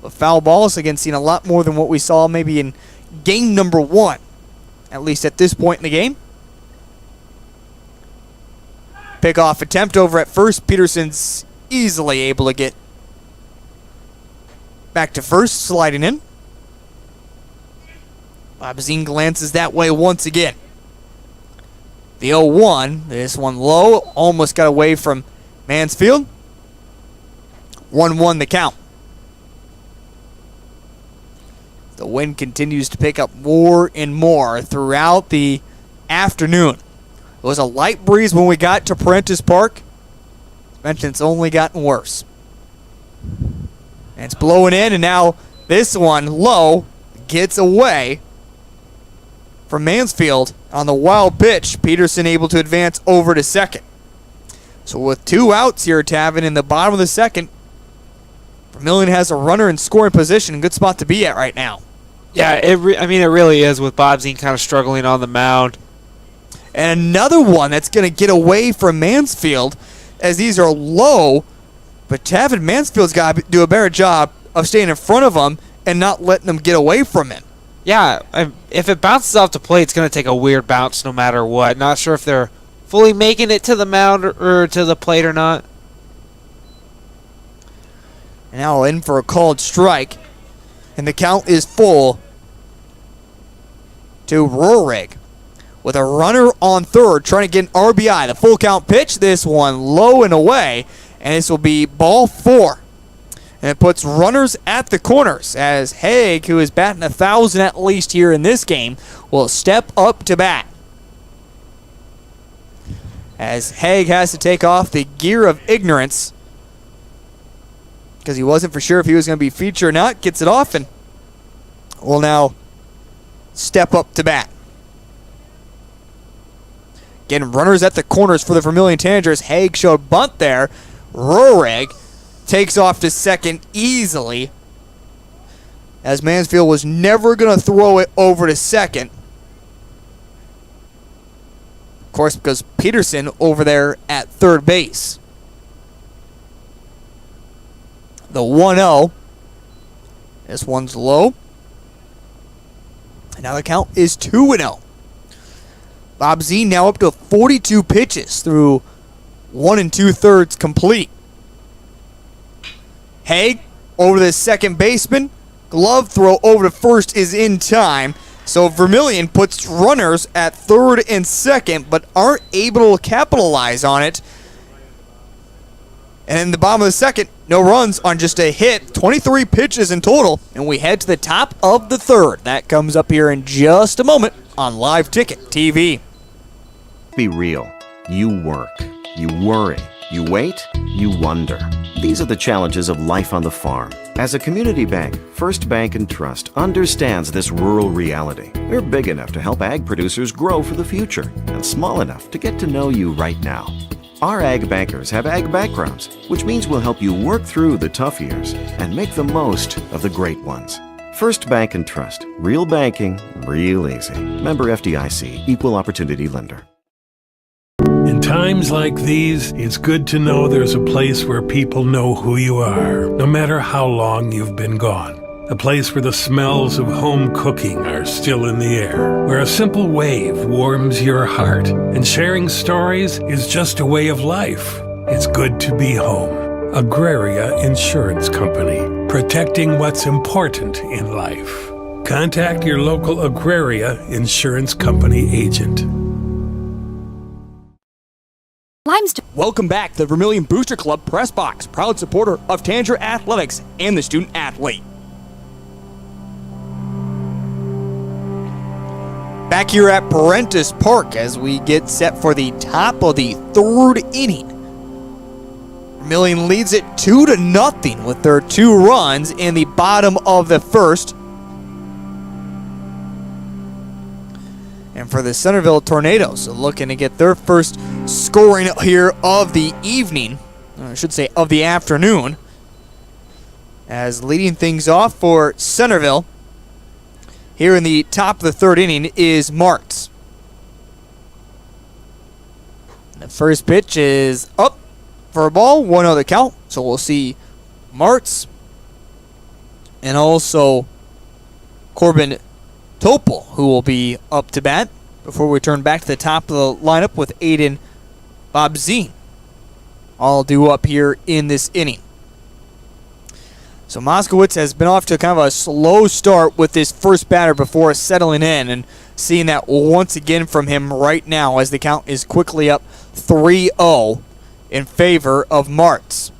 But foul balls, again, seen a lot more than what we saw maybe in game number 1. At least at this point in the game. Pickoff attempt over at first. Peterson's easily able to get back to first, sliding in. Babzine glances that way once again. The 0-1, this one low, almost got away from Mansfield. 1-1 the count. The wind continues to pick up more and more throughout the afternoon. It was a light breeze when we got to Prentice Park. As mentioned, it's only gotten worse. And it's blowing in, and now this one, low, gets away from Mansfield on the wild pitch. Peterson able to advance over to second. So with 2 outs here, Tavin, in the bottom of the second, Vermillion has a runner in scoring position. Good spot to be at right now. Yeah, it really is, with Babzine kind of struggling on the mound. And another one that's going to get away from Mansfield, as these are low, but Tavin Mansfield's got to do a better job of staying in front of them and not letting them get away from him. Yeah, if it bounces off the plate, it's going to take a weird bounce no matter what. Not sure if they're fully making it to the mound or to the plate or not. And now in for a called strike. And the count is full to Rohrig. With a runner on third, trying to get an RBI. The full count pitch, this one low and away. And this will be ball 4. And it puts runners at the corners as Haig, who is batting 1,000 at least here in this game, will step up to bat. As Haig has to take off the gear of ignorance because he wasn't for sure if he was going to be featured or not, gets it off and will now step up to bat. Getting runners at the corners for the Vermillion Tanagers. Haig showed bunt there. Rohrig takes off to second easily, as Mansfield was never going to throw it over to second. Of course, because Peterson over there at third base. The 1-0. This one's low. And now the count is 2-0. Babzine now up to 42 pitches through 1 2/3 complete. Haig over the second baseman. Glove throw over to first is in time. So Vermillion puts runners at third and second, but aren't able to capitalize on it. And in the bottom of the second, no runs on just a hit. 23 pitches in total, and we head to the top of the third. That comes up here in just a moment on Live Ticket TV. Be real. You work. You worry. You wait. You wonder. These are the challenges of life on the farm. As a community bank, First Bank and Trust understands this rural reality. We're big enough to help ag producers grow for the future and small enough to get to know you right now. Our ag bankers have ag backgrounds, which means we'll help you work through the tough years and make the most of the great ones. First Bank and Trust. Real banking, real easy. Member FDIC, Equal Opportunity Lender. In times like these, it's good to know there's a place where people know who you are, no matter how long you've been gone. A place where the smells of home cooking are still in the air, where a simple wave warms your heart, and sharing stories is just a way of life. It's good to be home. Agraria Insurance Company, protecting what's important in life. Contact your local Agraria Insurance Company agent. Welcome back to the Vermillion Booster Club Press Box, proud supporter of Tanager Athletics and the student athlete. Back here at Prentice Park as we get set for the top of the third inning. Vermillion leads it 2-0 with their 2 runs in the bottom of the first. And for the Centerville Tornadoes, looking to get their first scoring here of the evening, or I should say of the afternoon. As leading things off for Centerville here in the top of the third inning is Martz. The first pitch is up for a ball, 1-0 the count. So we'll see Martz and also Corbin Topol, who will be up to bat before we turn back to the top of the lineup with Aiden Bobzine. All due up here in this inning. So Moskowitz has been off to kind of a slow start with this first batter before settling in, and seeing that once again from him right now as the count is quickly up 3-0 in favor of Martz.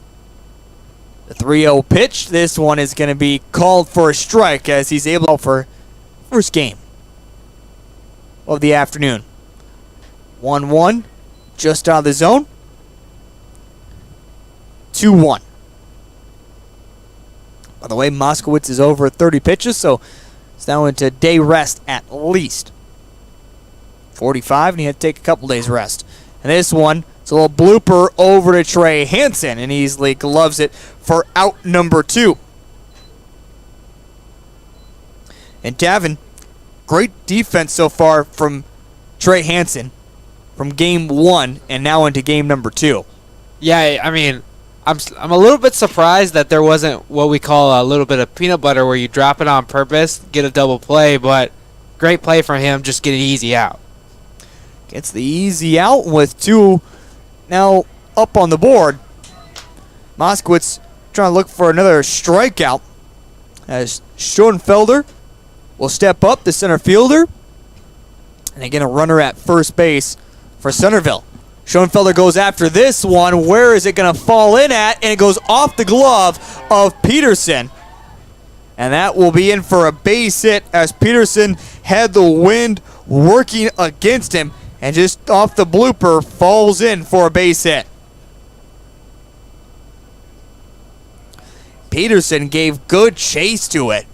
The 3-0 pitch, this one is going to be called for a strike as he's able for first game of the afternoon. 1-1, just out of the zone. 2-1. By the way, Moskowitz is over 30 pitches, so it's now into day rest at least. 45, and he had to take a couple days rest. And this one, it's a little blooper over to Trey Hansen, and easily gloves it for out number 2. And Davin, great defense so far from Trey Hansen from game 1 and now into game number 2. Yeah, I mean, I'm a little bit surprised that there wasn't what we call a little bit of peanut butter where you drop it on purpose, get a double play, but great play from him, just get it easy out. Gets the easy out with 2 now up on the board. Moskowitz trying to look for another strikeout as Schoenfelder will step up, the center fielder. And again, a runner at first base for Centerville. Schoenfelder goes after this one. Where is it going to fall in at? And it goes off the glove of Peterson. And that will be in for a base hit as Peterson had the wind working against him. And just off the blooper, falls in for a base hit. Peterson gave good chase to it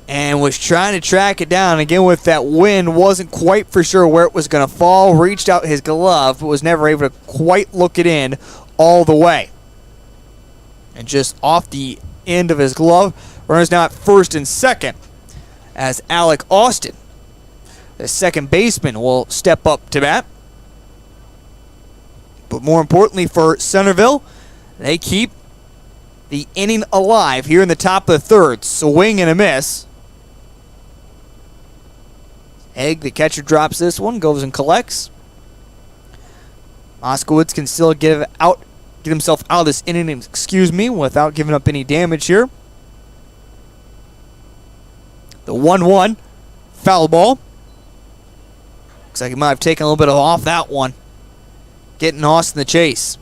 and was trying to track it down. Again, with that wind, wasn't quite for sure where it was going to fall. Reached out his glove, but was never able to quite look it in all the way. And just off the end of his glove, runners now at first and second as Alec Austin, the second baseman, will step up to bat. But more importantly for Centerville, they keep the inning alive here in the top of the third. Swing and a miss. Egg, the catcher, drops this one, goes and collects. Moskowitz can still get himself out of this inning, without giving up any damage here. The 1-1 foul ball. Looks like he might have taken a little bit off that one. Getting Austin the chase.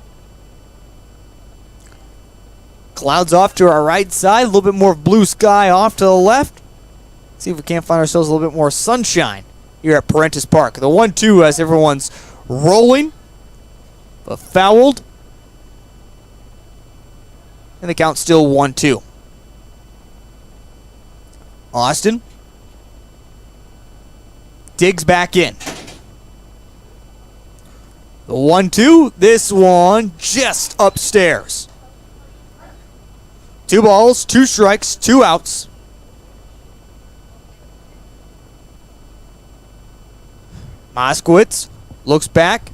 Clouds off to our right side. A little bit more blue sky off to the left. See if we can't find ourselves a little bit more sunshine here at Parentis Park. The 1-2 as everyone's rolling, but fouled. And the count's still 1-2. Austin digs back in. The 1-2, this one just upstairs. 2 balls, 2 strikes, 2 outs. Moskowitz looks back,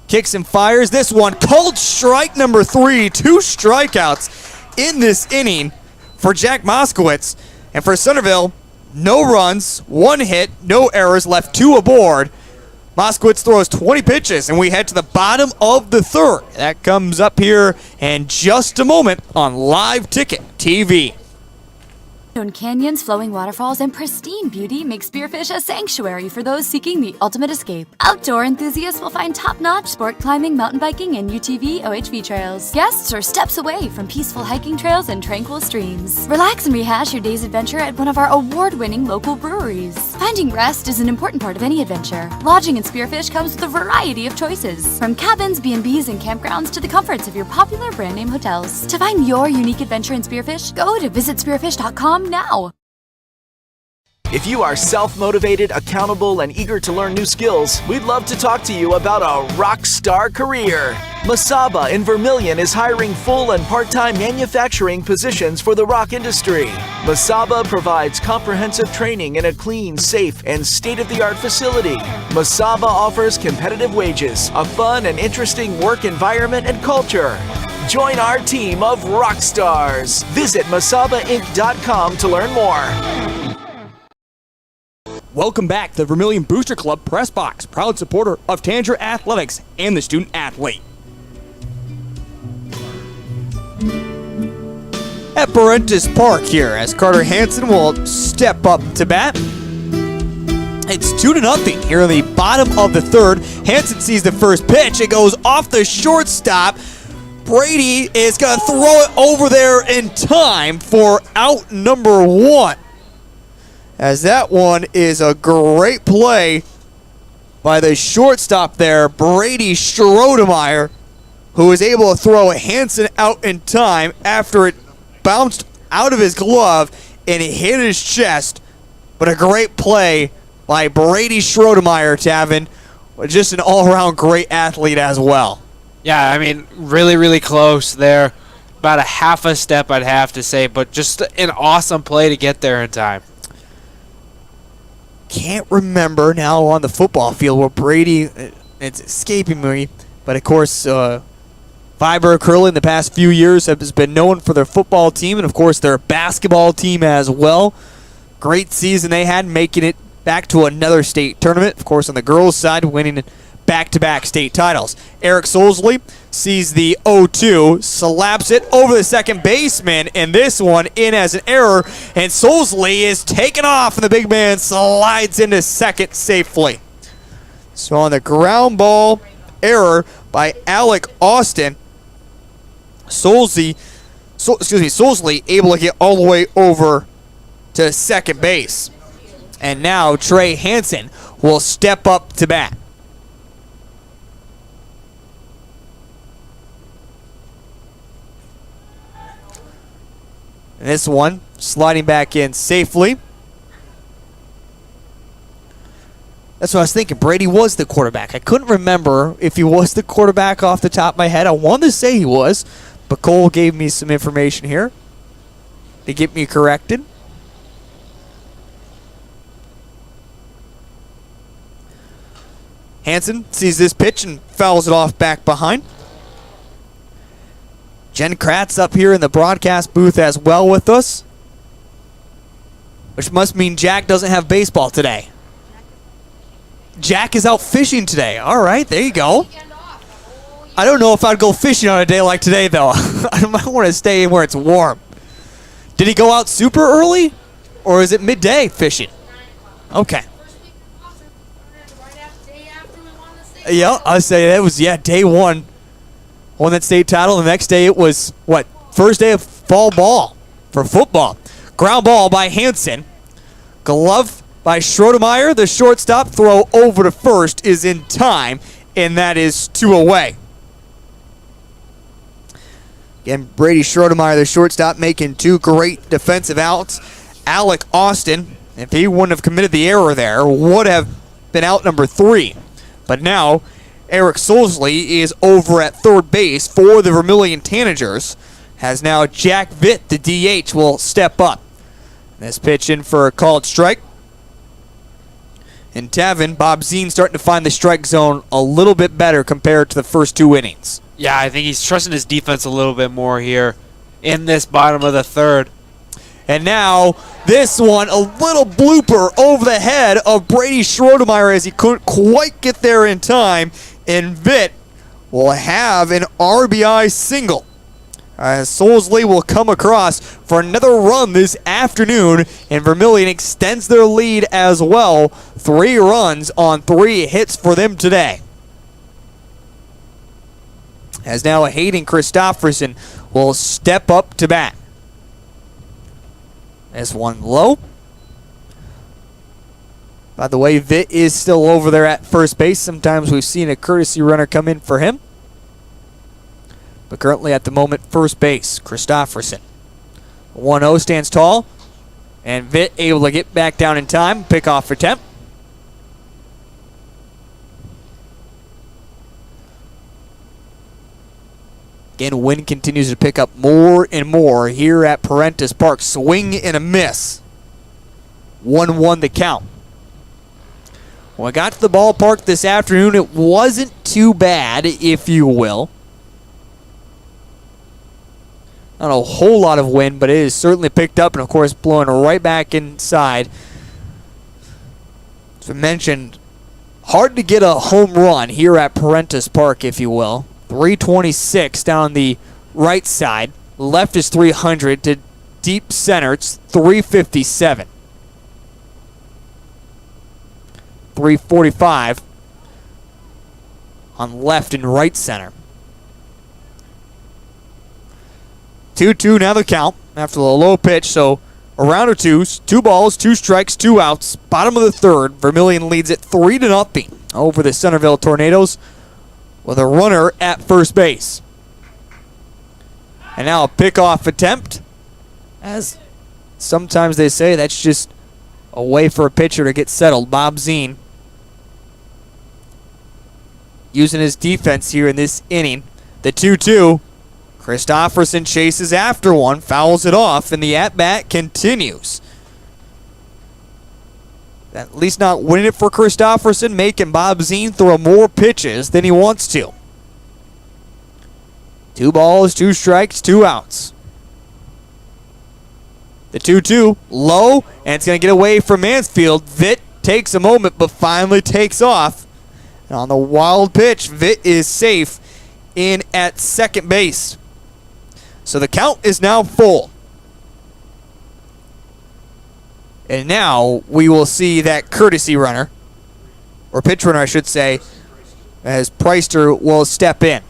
kicks and fires. This one called strike number 3. 2 strikeouts in this inning for Jack Moskowitz. And for Centerville, no runs, 1 hit, no errors, left 2 aboard. Moskowitz throws 20 pitches, and we head to the bottom of the third. That comes up here in just a moment on Live Ticket TV. Canyons, flowing waterfalls, and pristine beauty make Spearfish a sanctuary for those seeking the ultimate escape. Outdoor enthusiasts will find top-notch sport climbing, mountain biking, and UTV OHV trails. Guests are steps away from peaceful hiking trails and tranquil streams. Relax and rehash your day's adventure at one of our award-winning local breweries. Finding rest is an important part of any adventure. Lodging in Spearfish comes with a variety of choices, from cabins, B&Bs, and campgrounds to the comforts of your popular brand-name hotels. To find your unique adventure in Spearfish, go to visitspearfish.com now. If you are self-motivated, accountable, and eager to learn new skills, we'd love to talk to you about a rock star career. Masaba in Vermillion is hiring full and part-time manufacturing positions for the rock industry. Masaba provides comprehensive training in a clean, safe, and state-of-the-art facility. Masaba offers competitive wages, a fun and interesting work environment and culture. Join our team of rock stars. Visit masabainc.com to learn more. Welcome back to the Vermillion Booster Club Press Box, proud supporter of Tanager Athletics and the student athlete. At Parentis Park here, as Carter Hansen will step up to bat. It's 2-0 here in the bottom of the third. Hansen sees the first pitch. It goes off the shortstop. Brady is going to throw it over there in time for out number 1. As that one is a great play by the shortstop there, Brady Schrodemeyer, who was able to throw Hansen out in time after it bounced out of his glove and it hit his chest. But a great play by Brady Schrodemeyer, Tavin. Just an all-around great athlete as well. Yeah, I mean, really, really close there. About a half a step, I'd have to say, but just an awesome play to get there in time. Can't remember now on the football field where Brady, it's escaping me, but of course, Fiber Curling the past few years has been known for their football team and of course their basketball team as well. Great season they had, making it back to another state tournament. Of course, on the girls' side, winning back-to-back state titles. Eric Solsley sees the 0-2, slaps it over the second baseman, and this one in as an error, and Solsley is taken off, and the big man slides into second safely. So on the ground ball error by Alec Austin, Solsley able to get all the way over to second base. And now Trey Hansen will step up to bat. And this one sliding back in safely. That's what I was thinking. Brady was the quarterback. I couldn't remember if he was the quarterback off the top of my head. I wanted to say he was, but Cole gave me some information here to get me corrected. Hansen sees this pitch and fouls it off back behind. Jen Kratz up here in the broadcast booth as well with us, which must mean Jack doesn't have baseball today. Jack is out fishing today. All right, there you go. I don't know if I'd go fishing on a day like today, though. I might want to stay in where it's warm. Did he go out super early, or is it midday fishing? Okay. Yeah, I'll say that was, day one. Won that state title. The next day it was, first day of fall ball for football. Ground ball by Hansen. Glove by Schrodemeyer. The shortstop throw over to first is in time, and that is 2 away. Again, Brady Schrodemeyer, the shortstop, making 2 great defensive outs. Alec Austin, if he wouldn't have committed the error there, would have been out number 3. But now, Eric Solsley is over at third base for the Vermillion Tanagers. Has now Jack Vitt, the DH, will step up. This pitch in for a called strike. And Tavin, Bob Zine starting to find the strike zone a little bit better compared to the first 2 innings. Yeah, I think he's trusting his defense a little bit more here in this bottom of the third. And now, this one, a little blooper over the head of Brady Schrodemeyer as he couldn't quite get there in time. And Vitt will have an RBI single. As Solsley will come across for another run this afternoon, and Vermillion extends their lead as well. 3 runs on 3 hits for them today. As now Hayden Christofferson will step up to bat. This one low. By the way, Vitt is still over there at first base. Sometimes we've seen a courtesy runner come in for him. But currently at the moment, first base, Christofferson. 1-0 stands tall. And Vitt able to get back down in time. Pickoff attempt. Again, wind continues to pick up more and more here at Parentis Park. Swing and a miss. 1-1 the count. When I got to the ballpark this afternoon, it wasn't too bad, if you will. Not a whole lot of wind, but it is certainly picked up and, of course, blowing right back inside. As I mentioned, hard to get a home run here at Parentis Park, if you will. 326 down the right side. Left is 300 to deep center. It's 357. 345 on left and right center. 2-2 now the count after the low pitch. So a round of twos, 2 balls, 2 strikes, 2 outs. Bottom of the third, Vermillion leads it 3-0 over the Centerville Tornadoes with a runner at first base. And now a pickoff attempt. As sometimes they say, that's just a way for a pitcher to get settled. Bob Zine using his defense here in this inning. The 2-2. Christofferson chases after one, fouls it off, and the at-bat continues. At least not winning it for Christofferson, making Bob Zine throw more pitches than he wants to. 2 balls, 2 strikes, 2 outs. The 2-2, low, and it's going to get away from Mansfield. Vitt takes a moment, but finally takes off. And on the wild pitch, Vitt is safe in at second base. So the count is now full. And now we will see that courtesy runner, or pitch runner I should say, as Preister will step in.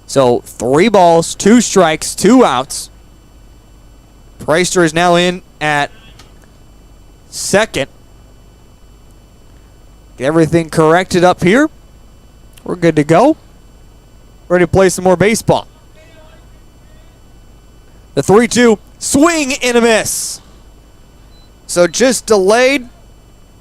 So 3 balls, 2 strikes, 2 outs. Preister is now in at second. Get everything corrected up here. We're good to go. Ready to play some more baseball. The 3-2, swing and a miss. So just delayed,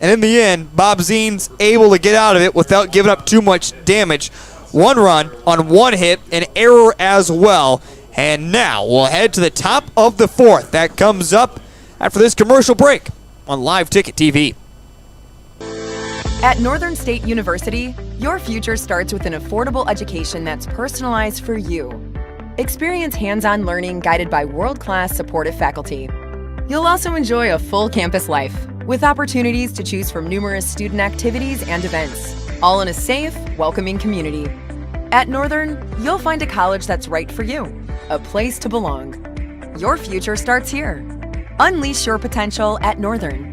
and in the end, Bob Zine's able to get out of it without giving up too much damage. 1 run on 1 hit, an error as well. And now we'll head to the top of the 4th. That comes up after this commercial break on Live Ticket TV. At Northern State University, your future starts with an affordable education that's personalized for you. Experience hands-on learning guided by world-class supportive faculty. You'll also enjoy a full campus life with opportunities to choose from numerous student activities and events, all in a safe, welcoming community. At Northern, you'll find a college that's right for you, a place to belong. Your future starts here. Unleash your potential at Northern.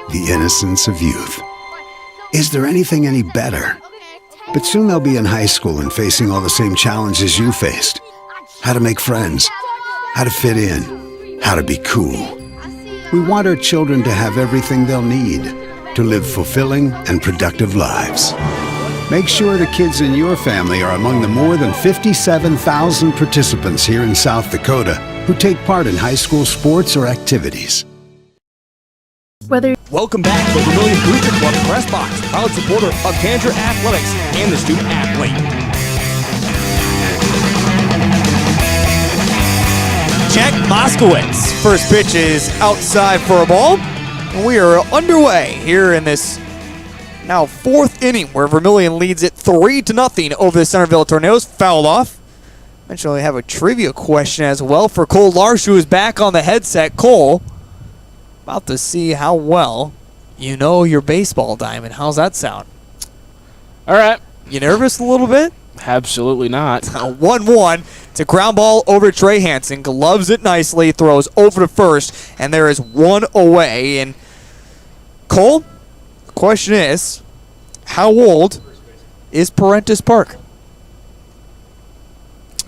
The innocence of youth. Is there anything any better? But soon they'll be in high school and facing all the same challenges you faced. How to make friends, how to fit in, how to be cool. We want our children to have everything they'll need to live fulfilling and productive lives. Make sure the kids in your family are among the more than 57,000 participants here in South Dakota who take part in high school sports or activities. Welcome back to the Vermillion Booster Club Press Box, proud supporter of Tanager Athletics and the student athlete. Jack Moskowitz. First pitch is outside for a ball. And we are underway here in this now 4th inning where Vermillion leads it 3-0 over the Centerville Tornadoes. Fouled off. Eventually have a trivia question as well for Cole Larsh, who is back on the headset. Cole, about to see how well you know your baseball diamond. How's that sound? All right. You nervous a little bit? Absolutely not. 1-1. It's a ground ball over to Trey Hansen. Gloves it nicely. Throws over to first. And there is 1 away. And Cole, the question is, how old is Parentis Park?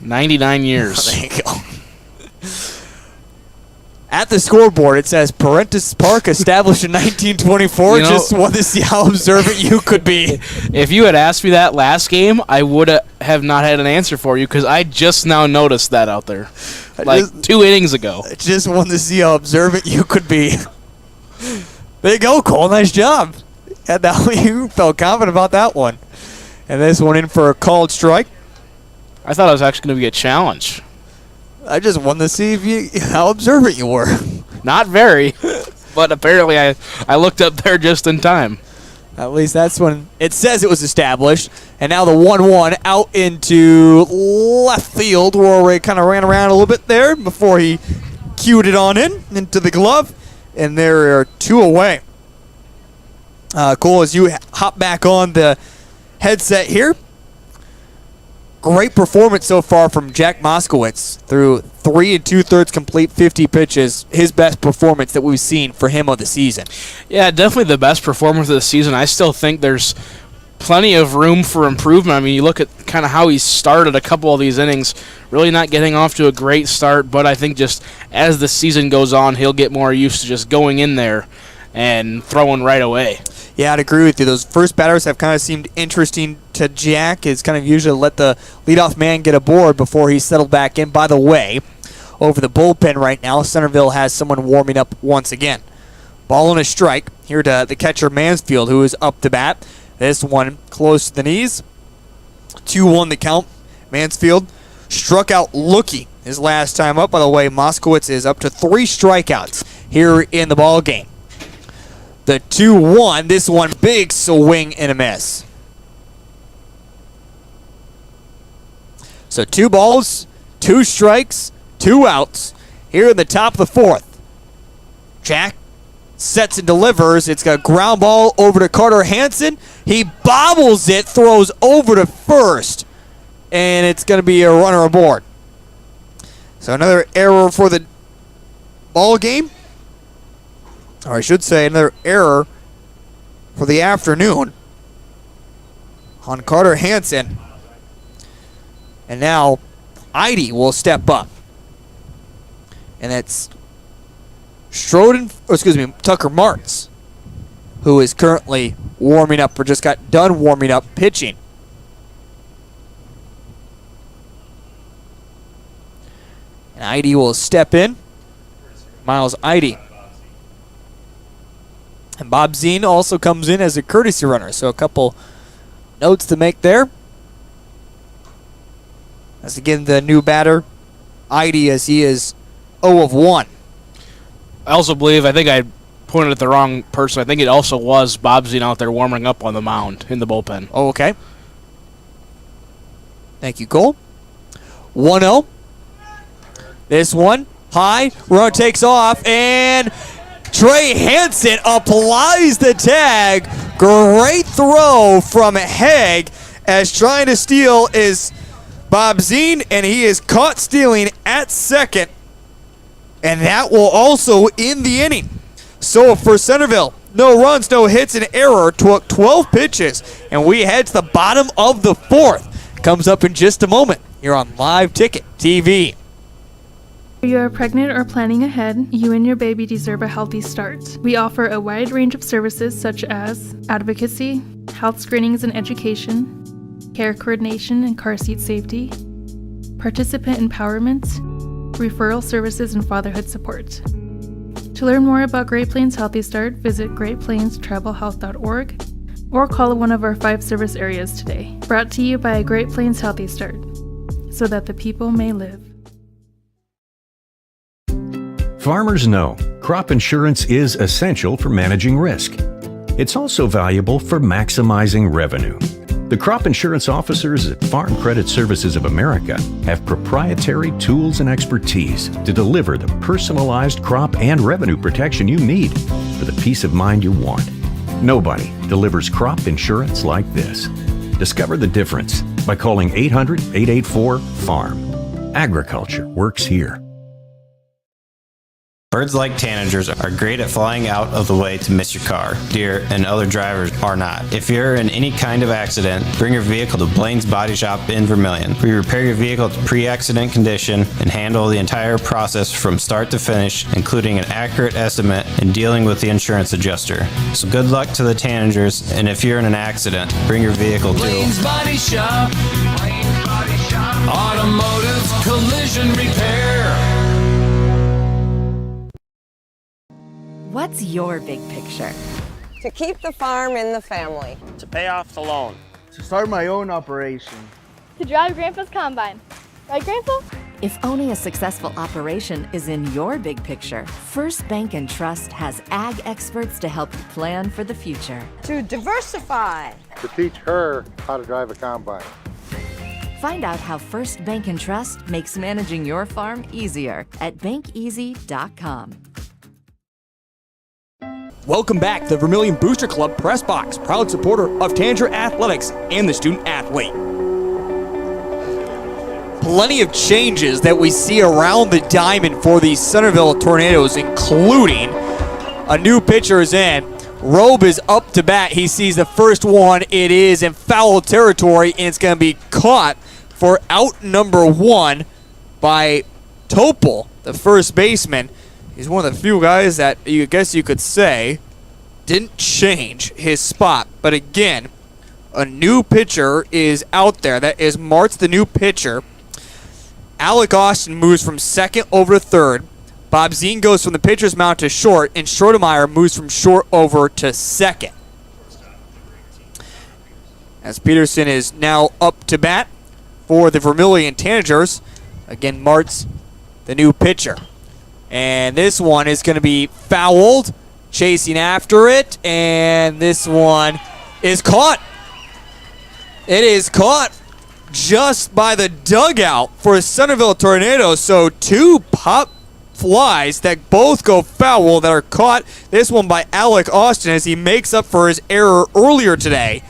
99 years. There you go. At the scoreboard, it says Parentis Park, established in 1924. Just want to see how observant you could be. If you had asked me that last game, I would have not had an answer for you because I just now noticed that out there. Like 2 innings ago. I just wanted to see how observant you could be. There you go, Cole. Nice job. And now you felt confident about that one. And this one in for a called strike. I thought it was actually going to be a challenge. I just wanted to see how observant you were. Not very, but apparently I looked up there just in time. At least that's when it says it was established. And now the 1-1 out into left field. Rory kind of ran around a little bit there before he cued it on into the glove. And there are 2 away. Cole, as you hop back on the headset here. Great performance so far from Jack Moskowitz through 3 2/3 complete 50 pitches. His best performance that we've seen for him of the season. Yeah, definitely the best performance of the season. I still think there's plenty of room for improvement. I mean, you look at kind of how he started a couple of these innings, really not getting off to a great start, but I think just as the season goes on, he'll get more used to just going in there and throwing right away. Yeah, I'd agree with you. Those first batters have kind of seemed interesting to Jack. It's kind of usually let the leadoff man get aboard before he settled back in. By the way, over the bullpen right now, Centerville has someone warming up once again. Ball and a strike here to the catcher Mansfield, who is up to bat. This one close to the knees. 2-1 the count. Mansfield struck out Lookie his last time up. By the way, Moskowitz is up to 3 strikeouts here in the ball game. The 2-1, this one big swing and a miss. So 2 balls, 2 strikes, 2 outs here in the top of the 4th. Jack sets and delivers. It's got a ground ball over to Carter Hansen. He bobbles it, throws over to first, and it's going to be a runner aboard. So another error for the ball game. Or I should say another error for the afternoon on Carter Hansen. And now Eide will step up. And that's Tucker Martz, who is currently warming up or just got done warming up pitching. And Eide will step in. Miles Eide. And Bob Zine also comes in as a courtesy runner. So a couple notes to make there. As again, the new batter, Eide, as he is 0 of 1. I also believe, I think I pointed at the wrong person. I think it also was Bob Zine out there warming up on the mound in the bullpen. Oh, okay. Thank you, Cole. 1-0. This one, high, run takes off, and Trey Hansen applies the tag. Great throw from Haig, as trying to steal is Bob Zine, and he is caught stealing at second. And that will also end the inning. So for Centerville, no runs, no hits, an error. Took 12 pitches, and we head to the bottom of the 4th. Comes up in just a moment. You're on Live Ticket TV. If you are pregnant or planning ahead, you and your baby deserve a healthy start. We offer a wide range of services such as advocacy, health screenings and education, care coordination and car seat safety, participant empowerment, referral services, and fatherhood support. To learn more about Great Plains Healthy Start, visit greatplainstravelhealth.org or call one of our 5 service areas today. Brought to you by Great Plains Healthy Start, so that the people may live. Farmers know crop insurance is essential for managing risk. It's also valuable for maximizing revenue. The crop insurance officers at Farm Credit Services of America have proprietary tools and expertise to deliver the personalized crop and revenue protection you need for the peace of mind you want. Nobody delivers crop insurance like this. Discover the difference by calling 800-884-FARM. Agriculture works here. Birds like tanagers are great at flying out of the way to miss your car. Deer and other drivers are not. If you're in any kind of accident, bring your vehicle to Blaine's Body Shop in Vermillion. We repair your vehicle to pre-accident condition and handle the entire process from start to finish, including an accurate estimate and dealing with the insurance adjuster. So good luck to the Tanagers, and if you're in an accident, bring your vehicle to Blaine's Body Shop. Blaine's Body Shop. Automotive collision repair. What's your big picture? To keep the farm in the family. To pay off the loan. To start my own operation. To drive Grandpa's combine. Right, Grandpa? If owning a successful operation is in your big picture, First Bank and Trust has ag experts to help you plan for the future. To diversify. To teach her how to drive a combine. Find out how First Bank and Trust makes managing your farm easier at bankeasy.com. Welcome back to the Vermillion Booster Club Press Box, proud supporter of Tanager Athletics and the student athlete. Plenty of changes that we see around the diamond for the Centerville Tornadoes, including a new pitcher is in. Robe is up to bat. He sees the first one. It is in foul territory, and it's going to be caught for out number one by Topol, the first baseman. He's one of the few guys that I guess you could say didn't change his spot. But again, a new pitcher is out there. That is Martz, the new pitcher. Alec Austin moves from second over to third. Bob Zine goes from the pitcher's mound to short, and Schrodemeyer moves from short over to second. As Peterson is now up to bat for the Vermillion Tanagers. Again, Martz, the new pitcher. And this one is going to be fouled, chasing after it, and this one is caught. It is caught just by the dugout for Centerville Tornadoes. So two pop flies that both go foul that are caught. This one by Alec Austin as he makes up for his error earlier today.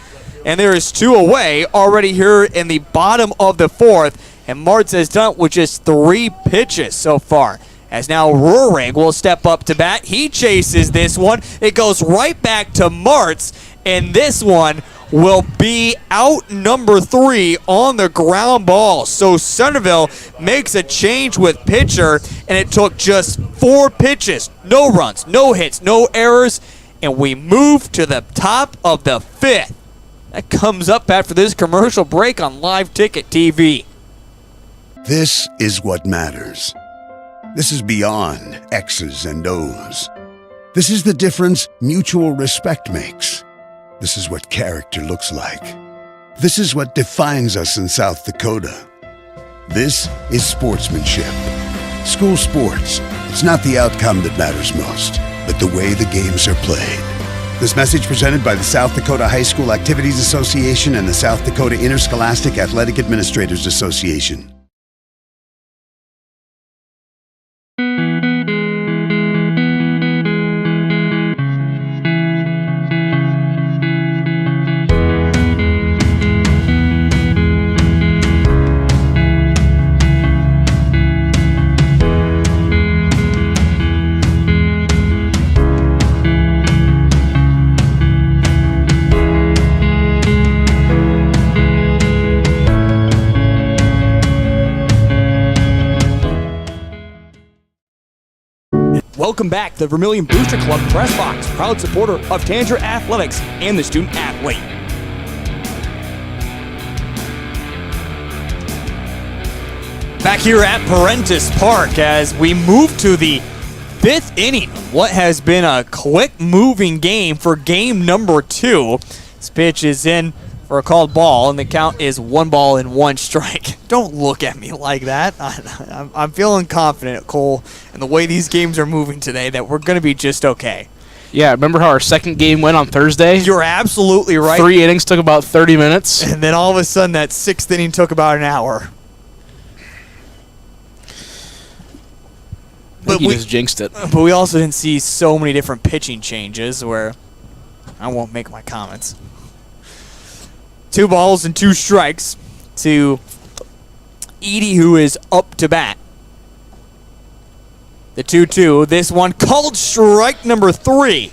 And there is two away already here in the bottom of the fourth. And Martz has done it with just 3 pitches so far. As now Ruring will step up to bat. He chases this one. It goes right back to Martz. And this one will be out number 3 on the ground ball. So Centerville makes a change with pitcher, and it took just 4 pitches. No runs, no hits, no errors, and we move to the top of the 5th. That comes up after this commercial break on Live Ticket TV. This is what matters. This is beyond X's and O's. This is the difference mutual respect makes. This is what character looks like. This is what defines us in South Dakota. This is sportsmanship. School sports, it's not the outcome that matters most, but the way the games are played. This message presented by the South Dakota High School Activities Association and the South Dakota Interscholastic Athletic Administrators Association. Welcome back to the Vermillion Booster Club Press Box, proud supporter of Tanager Athletics and the student athlete. Back here at Parentis Park as we move to the 5th inning. What has been a quick moving game for game number 2. This pitch is in for a called ball, and the count is 1 ball and 1 strike. Don't look at me like that. I'm feeling confident, Cole, in the way these games are moving today that we're going to be just okay. Yeah, remember how our second game went on Thursday? You're absolutely right. 3 innings took about 30 minutes. And then all of a sudden that 6th inning took about an hour. But we just jinxed it. But we also didn't see so many different pitching changes where I won't make my comments. 2 balls and 2 strikes to Edie, who is up to bat. The 2-2. This one called strike number 3.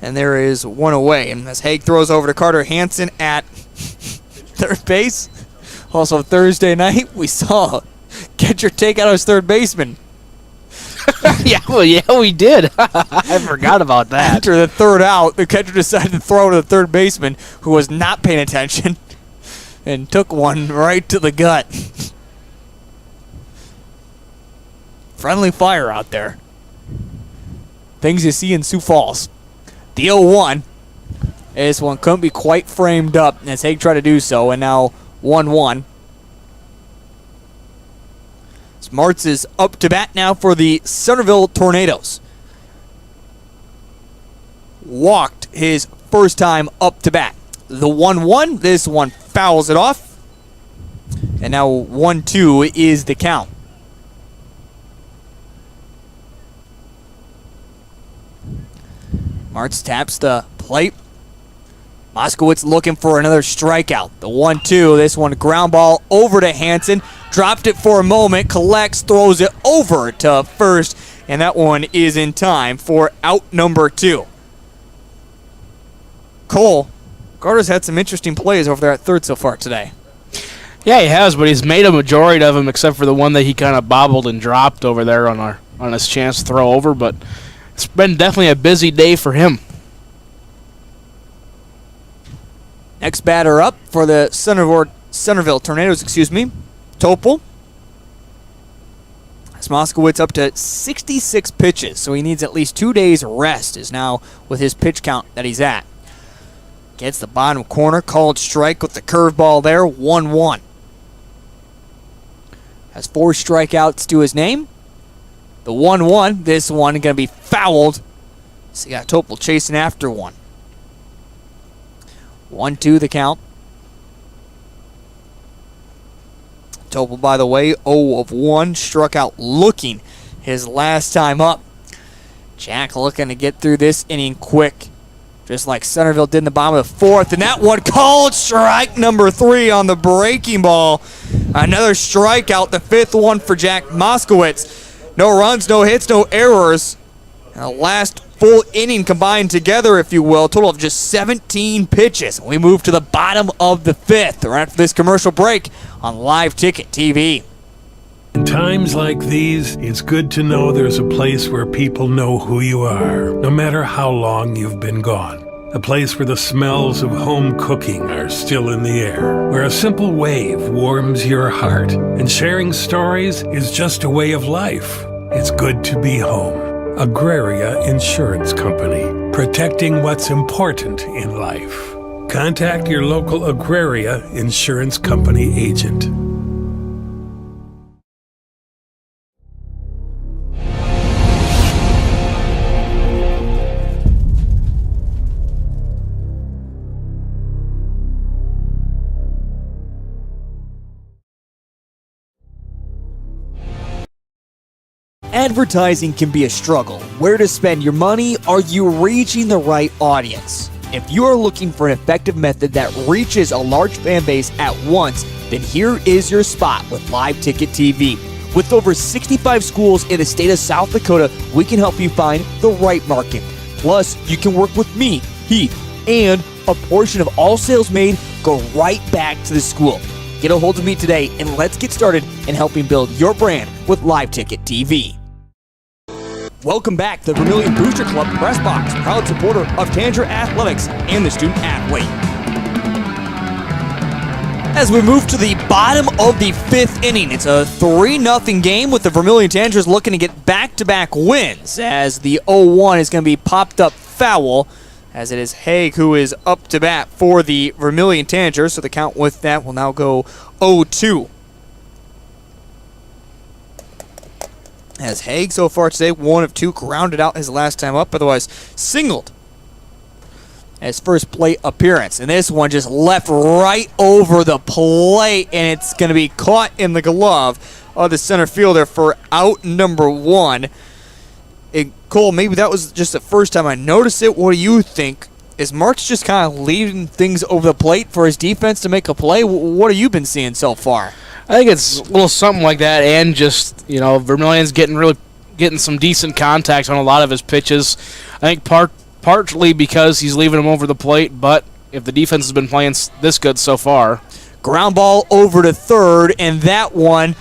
And there is one away. And as Haig throws over to Carter Hansen at third base. Also Thursday night, we saw catcher take out his third baseman. yeah, we did. I forgot about that. After the third out, the catcher decided to throw to the third baseman, who was not paying attention, and took one right to the gut. Friendly fire out there. Things you see in Sioux Falls. The 0-1. This one couldn't be quite framed up as Haig tried to do so, and now 1-1. Martz is up to bat now for the Centerville Tornadoes. Walked his first time up to bat. The 1-1, this one fouls it off. And now 1-2 is the count. Martz taps the plate. Moskowitz looking for another strikeout. The 1-2, this one ground ball over to Hansen. Dropped it for a moment, collects, throws it over to first, and that one is in time for out number 2. Cole, Carter's had some interesting plays over there at third so far today. Yeah, he has, but he's made a majority of them except for the one that he kind of bobbled and dropped over there on his chance to throw over, but it's been definitely a busy day for him. Next batter up for the Centerville Tornadoes, Topol. Moskowitz up to 66 pitches, so he needs at least 2 days rest is now with his pitch count that he's at. Gets the bottom corner, called strike with the curveball there, 1-1. Has 4 strikeouts to his name. The 1-1, this one going to be fouled. So you got Topol chasing after one. 1-2 the count. Topol, by the way, 0 of 1, struck out looking his last time up. Jack looking to get through this inning quick, just like Centerville did in the bottom of the 4th. And that one called strike number 3 on the breaking ball. Another strikeout, the 5th one for Jack Moskowitz. No runs, no hits, no errors. And the last full inning combined together, if you will, a total of just 17 pitches. We move to the bottom of the 5th right after this commercial break on Live Ticket TV. In times like these, it's good to know there's a place where people know who you are, no matter how long you've been gone. A place where the smells of home cooking are still in the air, where a simple wave warms your heart, and sharing stories is just a way of life. It's good to be home. Agraria Insurance Company, protecting what's important in life. Contact your local Agraria Insurance Company agent. Advertising can be a struggle. Where to spend your money? Are you reaching the right audience? If you are looking for an effective method that reaches a large fan base at once, then here is your spot with Live Ticket TV. With over 65 schools in the state of South Dakota, we can help you find the right market. Plus, you can work with me, Heath, and a portion of all sales made go right back to the school. Get a hold of me today and let's get started in helping build your brand with Live Ticket TV. Welcome back to the Vermillion Booster Club Press Box, proud supporter of Tanager Athletics and the student athlete. As we move to the bottom of the 5th inning, it's a 3-0 game with the Vermillion Tanagers looking to get back-to-back wins, as the 0-1 is going to be popped up foul, as it is Haig who is up to bat for the Vermillion Tanagers, so the count with that will now go 0-2. As Haig so far today, 1 of 2, grounded out his last time up, otherwise singled his first plate appearance. And this one just left right over the plate, and it's going to be caught in the glove of the center fielder for out number 1. And Cole, maybe that was just the first time I noticed it. What do you think? Is Martz just kind of leaving things over the plate for his defense to make a play? What have you been seeing so far? I think it's a little something like that, and just, Vermillion's getting really getting some decent contact on a lot of his pitches. I think partly because he's leaving them over the plate, but if the defense has been playing this good so far. Ground ball over to third, and that one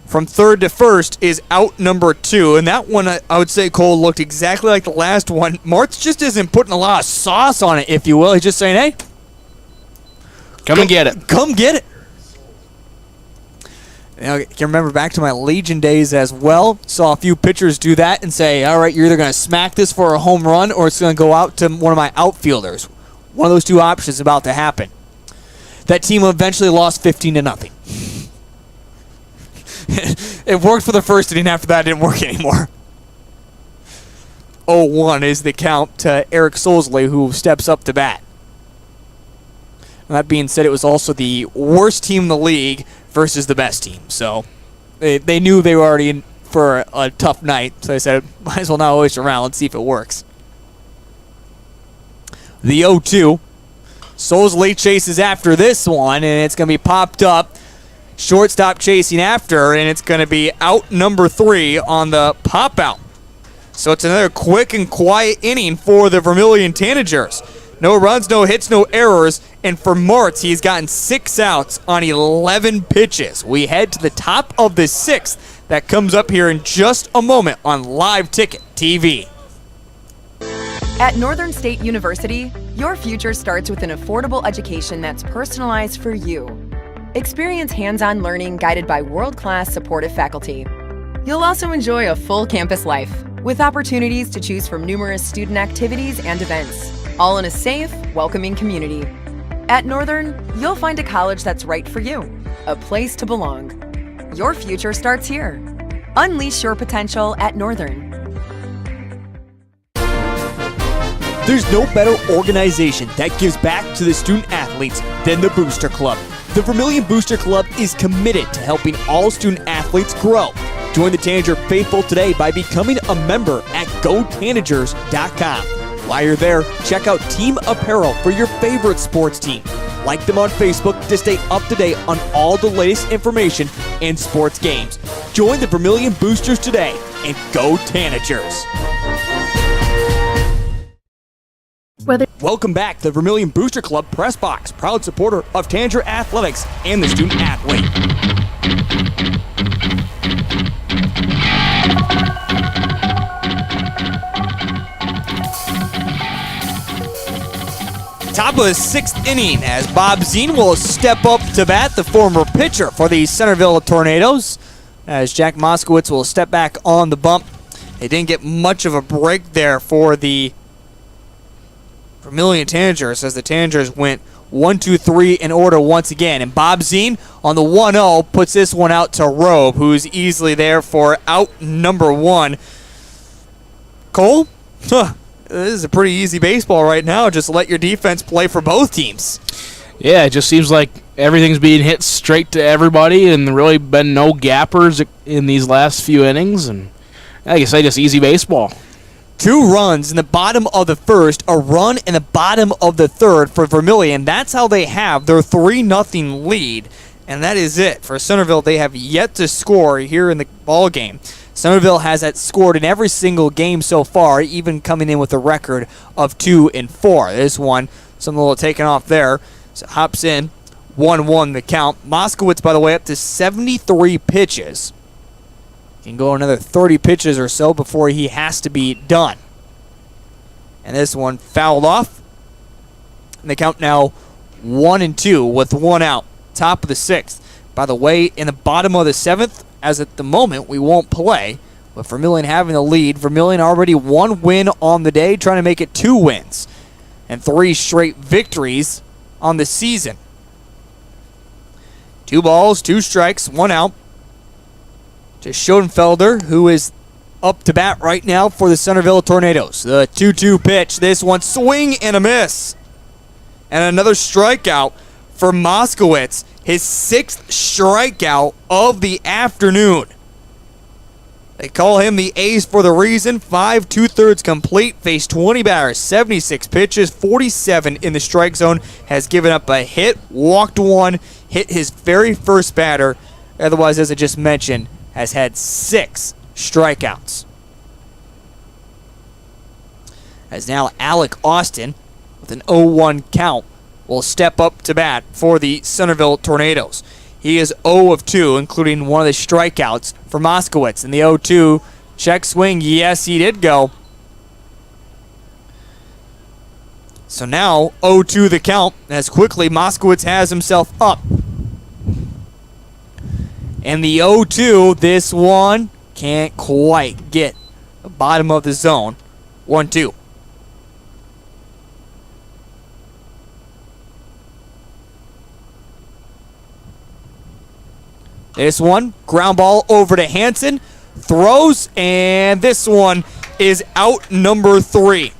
from third to first is out number 2. And that one, I would say, Cole, looked exactly like the last one. Martz just isn't putting a lot of sauce on it, if you will. He's just saying, hey, come and get it. Come get it. I can remember back to my Legion days as well. Saw a few pitchers do that and say, all right, you're either going to smack this for a home run or it's going to go out to one of my outfielders. One of those two options is about to happen. That team eventually lost 15-0. It worked for the first inning. After that, it didn't work anymore. 0-1 is the count to Eric Solsley, who steps up to bat. And that being said, it was also the worst team in the league versus the best team. So they knew they were already in for a tough night. So they said, might as well not waste around. Let's see if it works. The 0-2. Solsley chases after this one, and it's going to be popped up. Shortstop chasing after, and it's going to be out number 3 on the pop-out. So it's another quick and quiet inning for the Vermillion Tanagers. No runs, no hits, no errors. And for Martz, he's gotten 6 outs on 11 pitches. We head to the top of the 6th. That comes up here in just a moment on Live Ticket TV. At Northern State University, your future starts with an affordable education that's personalized for you. Experience hands-on learning guided by world-class supportive faculty. You'll also enjoy a full campus life with opportunities to choose from numerous student activities and events, all in a safe, welcoming community. At Northern, you'll find a college that's right for you, a place to belong. Your future starts here. Unleash your potential at Northern. There's no better organization that gives back to the student athletes than the Booster Club. The Vermillion Booster Club is committed to helping all student athletes grow. Join the Tanager faithful today by becoming a member at GoTanagers.com. While you're there, check out team apparel for your favorite sports team. Like them on Facebook to stay up to date on all the latest information and sports games. Join the Vermillion Boosters today and go Tanagers. Welcome back to the Vermillion Booster Club Press Box, proud supporter of Tanager Athletics and the student athlete. Top of the 6th inning as Bob Zine will step up to bat, the former pitcher for the Centerville Tornadoes, as Jack Moskowitz will step back on the bump. They didn't get much of a break there for the Vermillion Tanagers as the Tanagers went 1-2-3 in order once again. And Bob Zine on the 1-0 puts this one out to Robe, who's easily there for out number 1. Cole? This is a pretty easy baseball right now. Just let your defense play for both teams. Yeah, it just seems like everything's being hit straight to everybody and really been no gappers in these last few innings. And I guess just easy baseball. 2 runs in the bottom of the first, a run in the bottom of the third for Vermillion. That's how they have their 3-0 lead, and that is it. For Centerville, they have yet to score here in the ball game. Centerville has scored in every single game so far, even coming in with a record of 2-4. This one, some little taken off there. So hops in, 1-1 the count. Moskowitz, by the way, up to 73 pitches. Can go another 30 pitches or so before he has to be done. And this one fouled off. And the count now 1-2 with 1 out. Top of the 6th. By the way, in the bottom of the 7th, as at the moment, we won't play. With Vermillion having the lead, Vermillion already 1 win on the day, trying to make it 2 wins. And 3 straight victories on the season. 2 balls, 2 strikes, 1 out. To Schoenfelder, who is up to bat right now for the Centerville Tornadoes. The 2-2 pitch. This one, swing and a miss. And another strikeout for Moskowitz. His 6th strikeout of the afternoon. They call him the ace for the reason. 5 2/3 complete. Faced 20 batters, 76 pitches, 47 in the strike zone. Has given up a hit, walked 1, hit his very first batter. Otherwise, as I just mentioned, has had 6 strikeouts. As now Alec Austin, with an 0-1 count, will step up to bat for the Centerville Tornadoes. He is 0 of 2, including one of the strikeouts for Moskowitz. In the 0-2 check swing, yes, he did go. So now 0-2 the count, as quickly Moskowitz has himself up. And the 0-2, this one can't quite get the bottom of the zone. 1-2. This one, ground ball over to Hansen, throws, and this one is out number 3.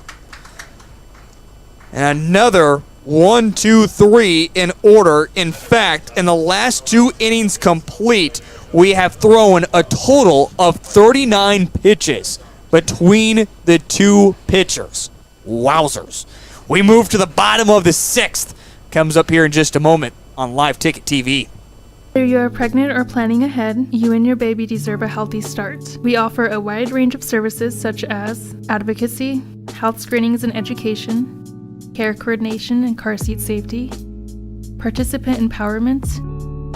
And another 1-2-3 in order. In fact, in the last 2 innings complete, we have thrown a total of 39 pitches between the 2 pitchers. Wowzers. We move to the bottom of the 6th. Comes up here in just a moment on Live Ticket TV. Whether you are pregnant or planning ahead, you and your baby deserve a healthy start. We offer a wide range of services such as advocacy, health screenings and education, care coordination and car seat safety, participant empowerment,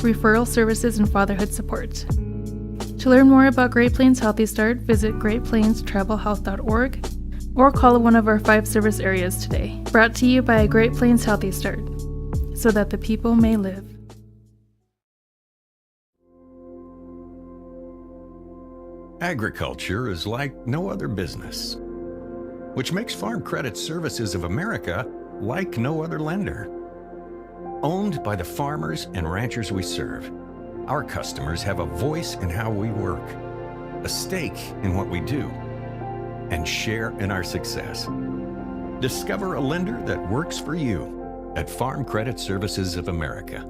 referral services, and fatherhood support. To learn more about Great Plains Healthy Start, visit greatplainstravelhealth.org or call one of our 5 service areas today. Brought to you by Great Plains Healthy Start, so that the people may live. Agriculture is like no other business, which makes Farm Credit Services of America like no other lender. Owned by the farmers and ranchers we serve, our customers have a voice in how we work, a stake in what we do, and share in our success. Discover a lender that works for you at Farm Credit Services of America.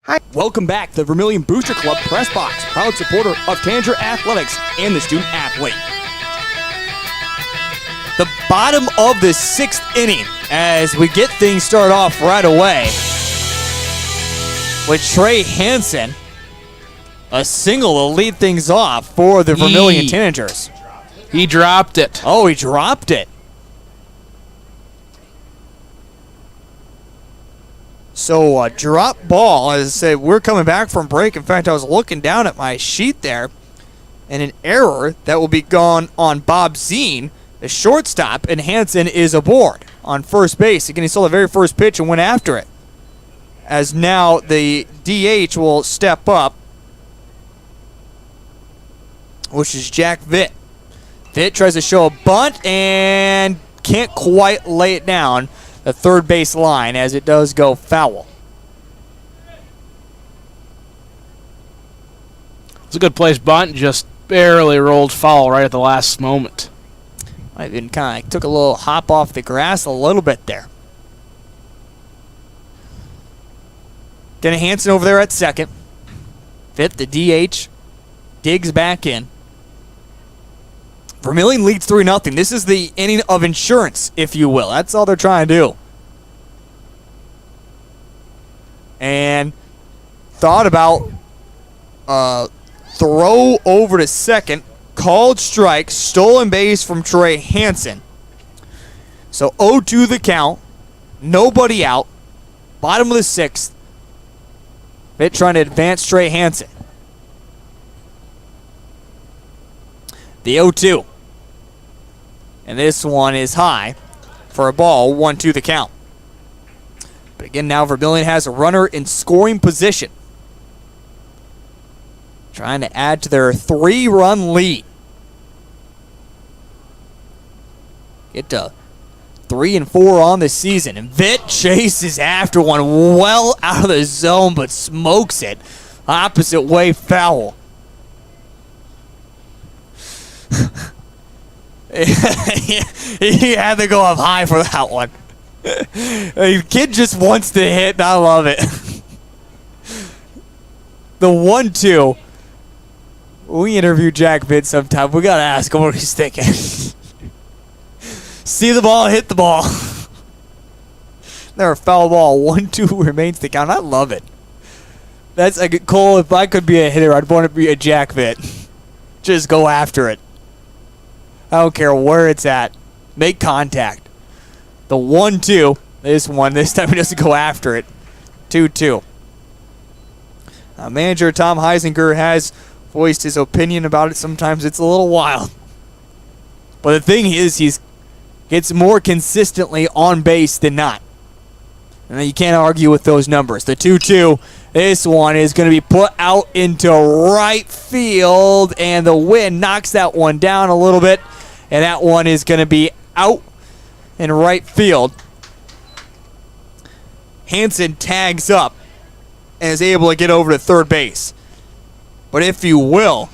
Hi. Welcome back to the Vermillion Booster Club Press Box, proud supporter of Tanager Athletics and the student athlete. The bottom of the 6th inning as we get things started off right away with Trey Hansen, a single to lead things off for the Vermillion Tanagers. He dropped it. Oh, he dropped it. So a drop ball, as I said, we're coming back from break. In fact, I was looking down at my sheet there, and an error that will be gone on Bob Zine, the shortstop, and Hansen is aboard on first base. Again, he saw the very first pitch and went after it. As now the DH will step up, which is Jack Vitt. Vitt tries to show a bunt and can't quite lay it down the third base line as it does go foul. It's a good place bunt, just barely rolled foul right at the last moment. I even kind of took a little hop off the grass a little bit there. Denny Hansen over there at second. Vitt, the DH, digs back in. Vermillion leads 3-0. This is the inning of insurance, if you will. That's all they're trying to do. And thought about throw over to second. Called strike. Stolen base from Trey Hansen. So 0-2 the count. Nobody out. Bottom of the 6th. Vitt trying to advance Trey Hansen. The 0-2. And this one is high for a ball, 1-2 the count. But again, now Vermillion has a runner in scoring position. Trying to add to their 3-run lead. Get to 3-4 on the season. And Vitt chases after one well out of the zone, but smokes it. Opposite way foul. He had to go up high for that one. The kid just wants to hit, and I love it. The 1-2. We interview Jack Vitt sometime. We got to ask him what he's thinking. See the ball, hit the ball. There, foul ball. 1-2 remains the count. I love it. That's like, Cole, if I could be a hitter, I'd want to be a Jack Vitt. Just go after it. I don't care where it's at. Make contact. The 1-2. This time he doesn't go after it. 2-2. Manager Tom Heisinger has voiced his opinion about it. Sometimes it's a little wild. But the thing is, he's gets more consistently on base than not. And you can't argue with those numbers. The 2-2, this one is going to be put out into right field, and the wind knocks that one down a little bit, and that one is going to be out in right field. Hansen tags up and is able to get over to third base. But if you will,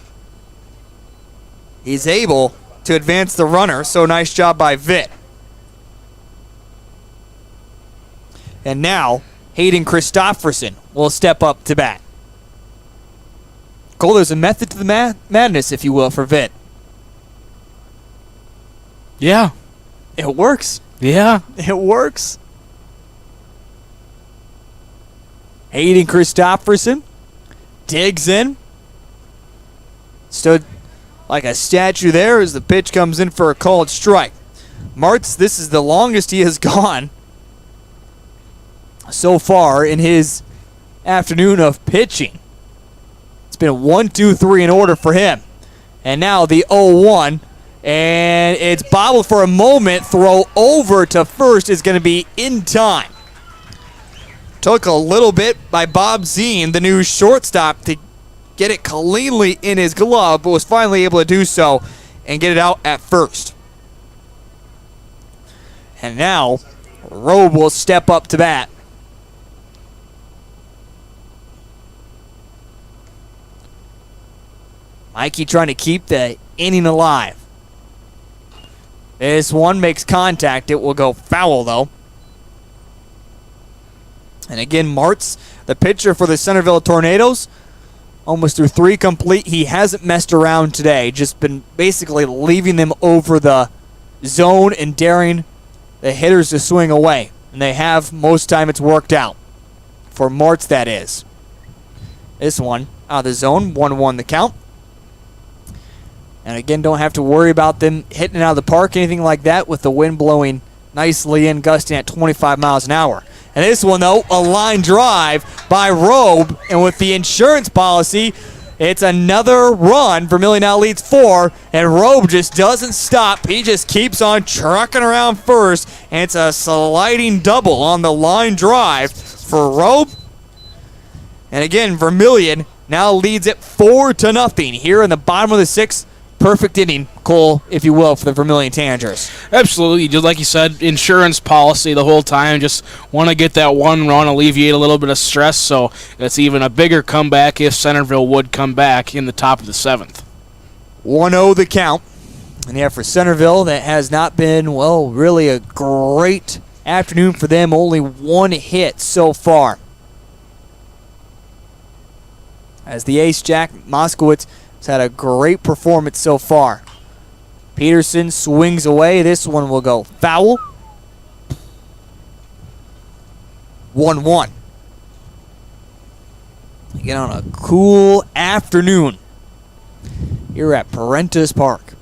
he's able to advance the runner, so nice job by Vitt. And now, Hayden Christopherson will step up to bat. Cole, there's a method to the madness, if you will, for Vitt. Yeah. It works. Yeah. It works. Hayden Christopherson digs in. Stood like a statue there as the pitch comes in for a called strike. Martz, this is the longest he has gone so far in his afternoon of pitching. It's been 1-2-3 in order for him. And now the 0-1. And it's bobbled for a moment. Throw over to first is going to be in time. Took a little bit by Bob Zine, the new shortstop, to get it cleanly in his glove, but was finally able to do so and get it out at first. And now, Robe will step up to bat. Mikey trying to keep the inning alive. This one makes contact. It will go foul, though. And again, Martz, the pitcher for the Centerville Tornadoes, almost through 3 complete. He hasn't messed around today. Just been basically leaving them over the zone and daring the hitters to swing away. And they have. Most time it's worked out. For Martz, that is. This one out of the zone. 1-1 the count. And again, don't have to worry about them hitting it out of the park, anything like that, with the wind blowing nicely in, gusting at 25 miles an hour. And this one, though, a line drive by Robe. And with the insurance policy, it's another run. Vermillion now leads 4, and Robe just doesn't stop. He just keeps on trucking around first, and it's a sliding double on the line drive for Robe. And again, Vermillion now leads it 4-0 here in the bottom of the 6th. Perfect inning, Cole, if you will, for the Vermillion Tanagers. Absolutely. Just like you said, insurance policy the whole time. Just want to get that one run, alleviate a little bit of stress, so it's even a bigger comeback if Centerville would come back in the top of the 7th. 1-0 the count. And yeah, for Centerville, that has not been, well, really a great afternoon for them. Only 1 hit so far. As the ace, Jack Moskowitz, had a great performance so far. Peterson swings away. This one will go foul. 1-1. Again on a cool afternoon here at Parentis Park.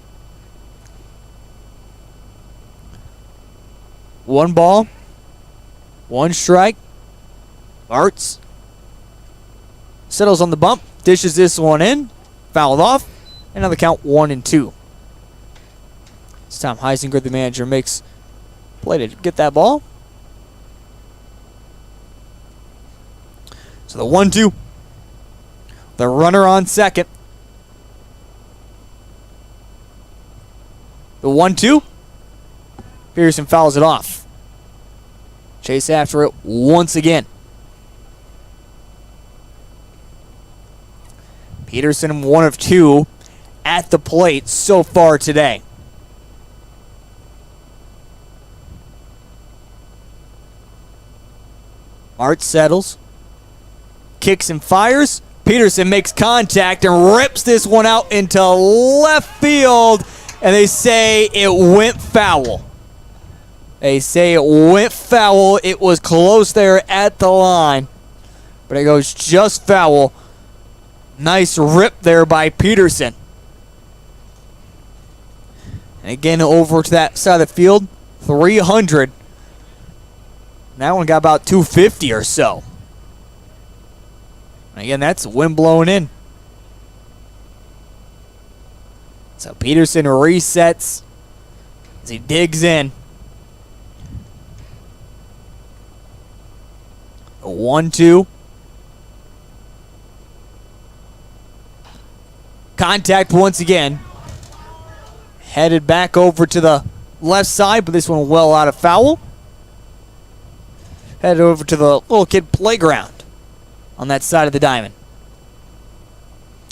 1 ball, 1 strike. Martz settles on the bump, dishes this one in. Fouled off, and now the count 1-2. This time Heisinger, the manager, makes play to get that ball. So the 1-2. The runner on second. The 1-2. Pearson fouls it off. Chase after it once again. Peterson 1 of 2 at the plate so far today. Martz settles. Kicks and fires. Peterson makes contact and rips this one out into left field. And they say it went foul. They say it went foul. It was close there at the line. but it goes just foul. Nice rip there by Peterson. And again, over to that side of the field, 300. That one got about 250 or so. And again, that's wind blowing in. So Peterson resets as he digs in. A 1-2. Contact once again. Headed back over to the left side, but this one well out of foul. Headed over to the little kid playground on that side of the diamond.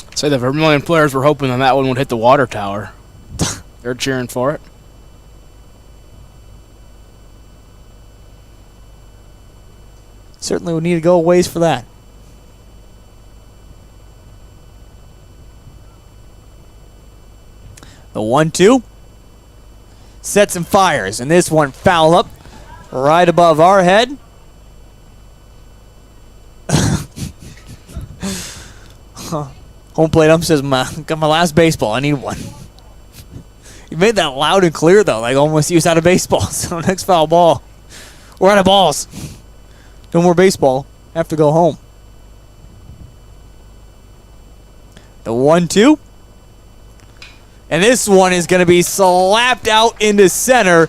I'd say the Vermillion players were hoping that one would hit the water tower. They're cheering for it. Certainly would need to go a ways for that. The 1-2. Sets and fires, and this one foul up right above our head. Home plate ump says, got my last baseball. I need one. You made that loud and clear, though, like almost he was out of baseball. So next foul ball. We're out of balls. No more baseball. Have to go home. The 1-2. And this one is going to be slapped out into center.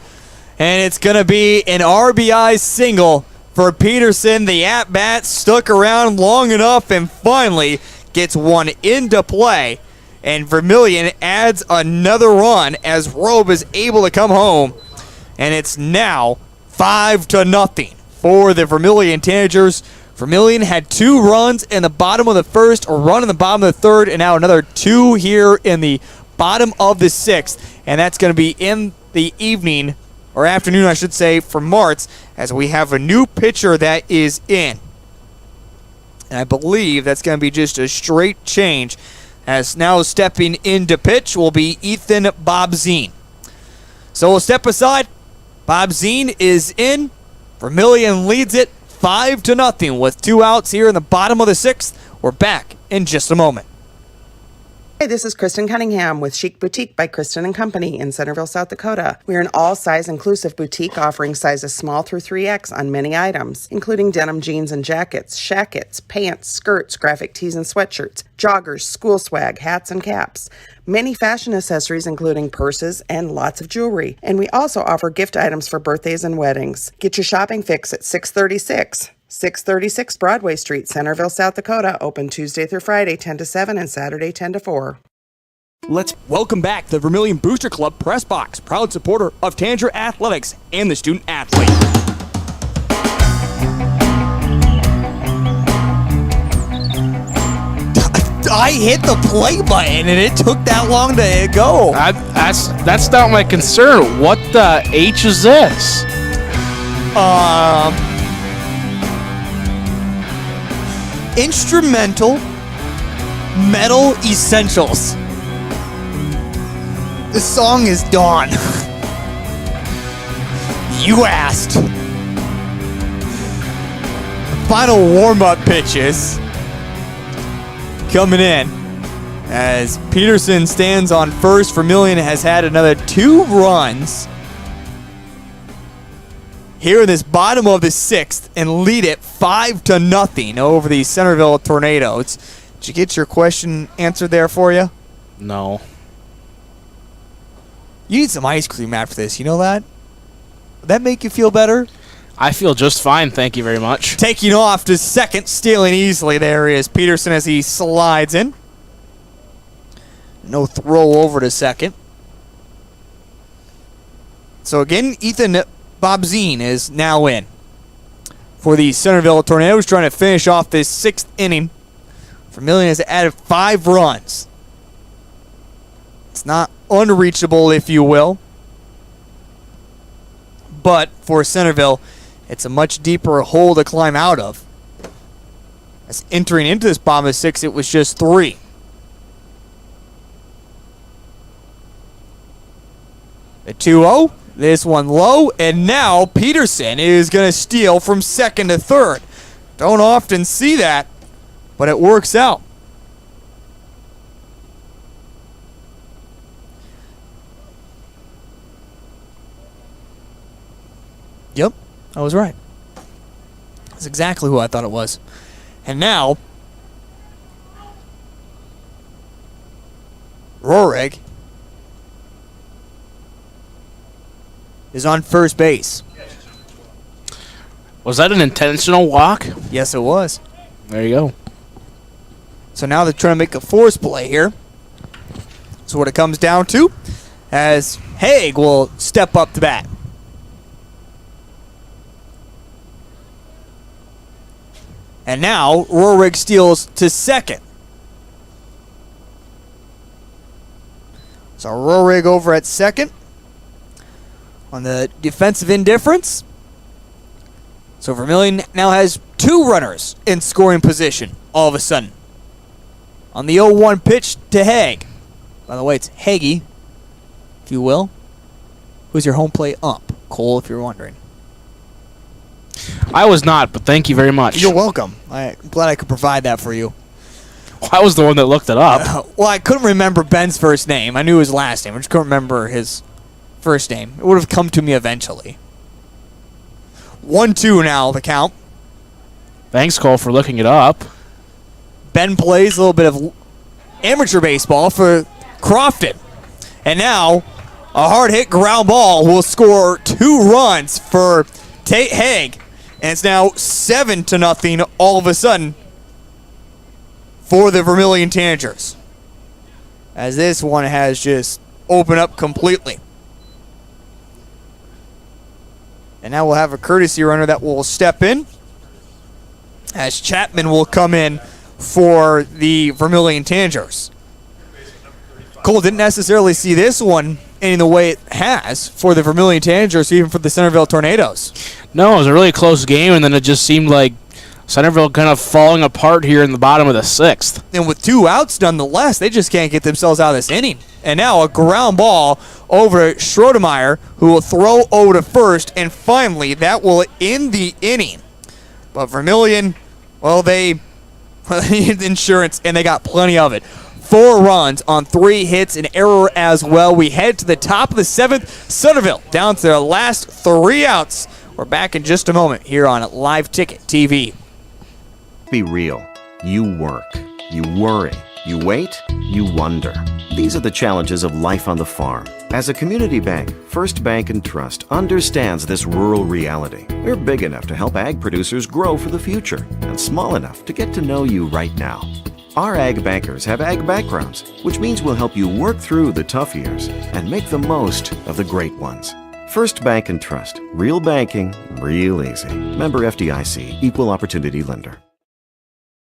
And it's going to be an RBI single for Peterson. The at-bat stuck around long enough and finally gets one into play. And Vermillion adds another run as Robe is able to come home. And it's now 5-0 for the Vermillion Tanagers. Vermillion had 2 runs in the bottom of the first, a run in the bottom of the third, and now another 2 here in the bottom of the 6th. And that's going to be in the evening, or afternoon, I should say, for Martz, as we have a new pitcher that is in. And I believe that's going to be just a straight change, as now stepping into pitch will be Ethan Bobzine. So we'll step aside. Bobzine is in. Vermillion leads it 5-0 with 2 outs here in the bottom of the 6th. We're back in just a moment. Hey, this is Kristen Cunningham with Chic Boutique by Kristen & Company in Centerville, South Dakota. We are an all-size inclusive boutique offering sizes small through 3X on many items, including denim jeans and jackets, shackets, pants, skirts, graphic tees and sweatshirts, joggers, school swag, hats and caps, many fashion accessories including purses and lots of jewelry. And we also offer gift items for birthdays and weddings. Get your shopping fix at 636 Broadway Street, Centerville, South Dakota. Open Tuesday through Friday, 10 to 7, and Saturday, 10 to 4. Let's welcome back the Vermillion Booster Club Press Box, proud supporter of Tanager Athletics and the student athlete. I hit the play button and it took that long to go. That's not my concern. What the H is this? Instrumental Metal Essentials. The song is Dawn. You asked. Final warm-up pitches coming in as Peterson stands on first. Vermillion has had another 2 runs here in this bottom of the 6th and lead it 5-0 over the Centerville Tornadoes. Did you get your question answered there for you? No. You need some ice cream after this, you know that? Would that make you feel better? I feel just fine, thank you very much. Taking off to second, stealing easily there is Peterson as he slides in. No throw over to second. So again, Ethan Bobzine is now in for the Centerville Tornadoes, trying to finish off this 6th inning. Vermillion has added 5 runs. It's not unreachable, if you will. But for Centerville, it's a much deeper hole to climb out of. As entering into this bottom of 6, it was just 3. The 2-0. This one low, and now Peterson is going to steal from second to third. Don't often see that, but it works out. Yep, I was right. That's exactly who I thought it was. And now, Roehrig is on first base. Was that an intentional walk? Yes, it was. There you go. So now they're trying to make a force play here. So what it comes down to, as Haig will step up to bat. And now Roehrig steals to second. So Roehrig over at second on the defensive indifference. So Vermillion now has 2 runners in scoring position all of a sudden. On the 0-1 pitch to Haig. By the way, it's Hagee, if you will. Who's your home plate ump? Cole, if you're wondering. I was not, but thank you very much. You're welcome. I'm glad I could provide that for you. Well, I was the one that looked it up. Well, I couldn't remember Ben's first name. I knew his last name. I just couldn't remember his first name. It would have come to me eventually. 1-2 now, the count. Thanks, Cole, for looking it up. Ben plays a little bit of amateur baseball for Crofton. And now, a hard-hit ground ball will score 2 runs for Tate Haig. And it's now 7-0 all of a sudden for the Vermillion Tanagers. As this one has just opened up completely. And now we'll have a courtesy runner that will step in, as Chapman will come in for the Vermillion Tanagers. Cole didn't necessarily see this one ending the way it has for the Vermillion Tanagers, even for the Centerville Tornadoes. No, it was a really close game, and then it just seemed like Centerville kind of falling apart here in the bottom of the 6th. And with 2 outs nonetheless, they just can't get themselves out of this inning. And now a ground ball over Schrodemeyer, who will throw over to first, and finally that will end the inning. But Vermillion, well, they needed insurance, and they got plenty of it. 4 runs on 3 hits, an error as well. We head to the top of the 7th. Centerville down to their last 3 outs. We're back in just a moment here on Live Ticket TV. Be real. You work. You worry. You wait. You wonder. These are the challenges of life on the farm. As a community bank, First Bank and Trust understands this rural reality. We're big enough to help ag producers grow for the future and small enough to get to know you right now. Our ag bankers have ag backgrounds, which means we'll help you work through the tough years and make the most of the great ones. First Bank and Trust. Real banking, real easy. Member FDIC, Equal Opportunity Lender.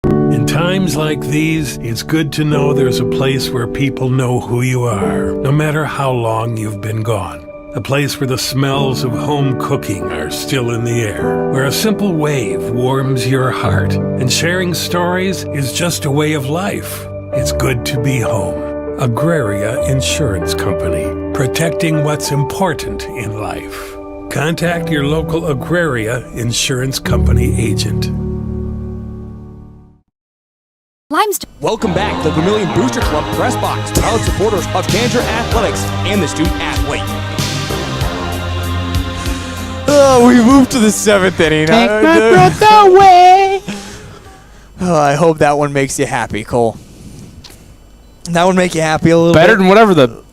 In times like these, it's good to know there's a place where people know who you are, no matter how long you've been gone. A place where the smells of home cooking are still in the air, where a simple wave warms your heart, and sharing stories is just a way of life. It's good to be home. Agraria Insurance Company, protecting what's important in life. Contact your local Agraria Insurance Company agent. Welcome back to the Vermillion Booster Club Press Box, proud supporters of Tanager Athletics and the student athlete. Oh, we moved to the 7th inning. Take my breath away. Oh, I hope that one makes you happy, Cole. That would make you happy a little Better bit. than whatever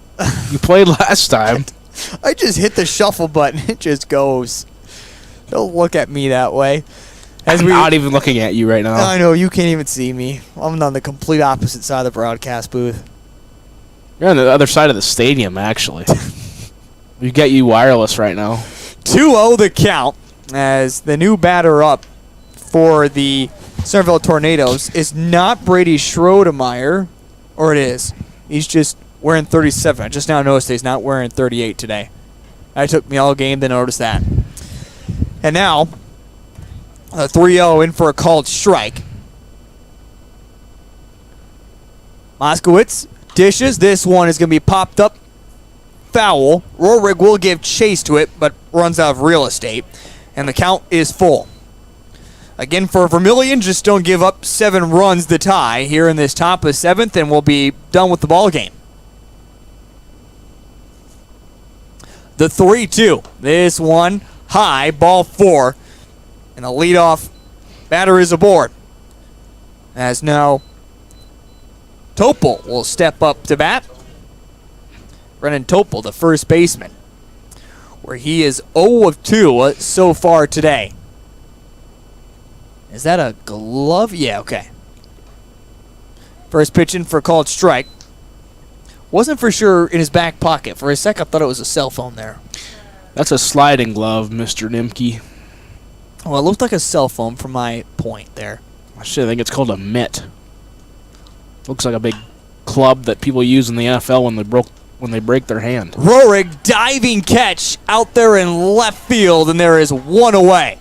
you played last time. I just hit the shuffle button. It just goes. Don't look at me that way. I'm not even looking at you right now. I know, you can't even see me. I'm on the complete opposite side of the broadcast booth. You're on the other side of the stadium, actually. We got you wireless right now. 2-0 the count, as the new batter up for the Centerville Tornadoes is not Brady Schrodemeyer, or it is. He's just wearing 37. I just now noticed he's not wearing 38 today. It took me all game to notice that. And now, 3-0 in for a called strike. Moskowitz dishes. This one is going to be popped up. Foul. Roehrig will give chase to it, but runs out of real estate. And the count is full. Again, for Vermillion, just don't give up 7 runs the tie here in this top of 7th, and we'll be done with the ball game. The 3-2. This one high, ball 4, and the leadoff batter is aboard. As now Topol will step up to bat. Brennan Topol, the first baseman, where he is 0 of 2 so far today. Is that a glove? Yeah, okay. First pitch in for a called strike. Wasn't for sure in his back pocket. For a sec, I thought it was a cell phone there. That's a sliding glove, Mr. Nimke. Well, it looked like a cell phone from my point there. I should think it's called a mitt. Looks like a big club that people use in the NFL when they break their hand. Rohrig, diving catch out there in left field, and there is 1 away.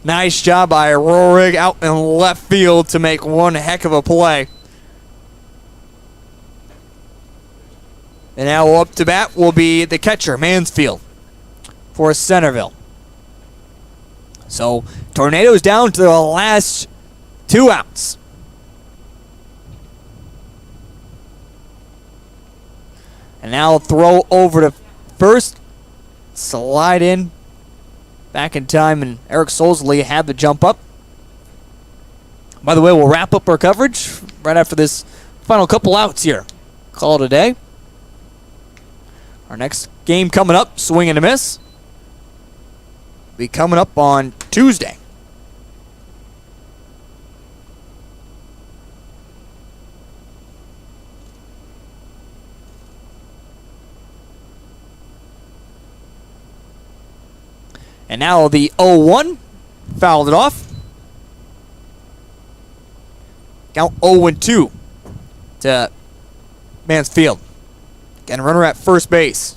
Nice job by Rohrig out in left field to make one heck of a play. And now up to bat will be the catcher, Mansfield, for Centerville. So, Tornadoes down to the last 2 outs. And now throw over to first. Slide in. Back in time, and Eric Solsley had the jump up. By the way, we'll wrap up our coverage right after this final couple outs here. Call it a day. Our next game coming up, swing and a miss, be coming up on Tuesday. And now the 0-1, fouled it off. Count 0-2 to Mansfield. Again, runner at first base.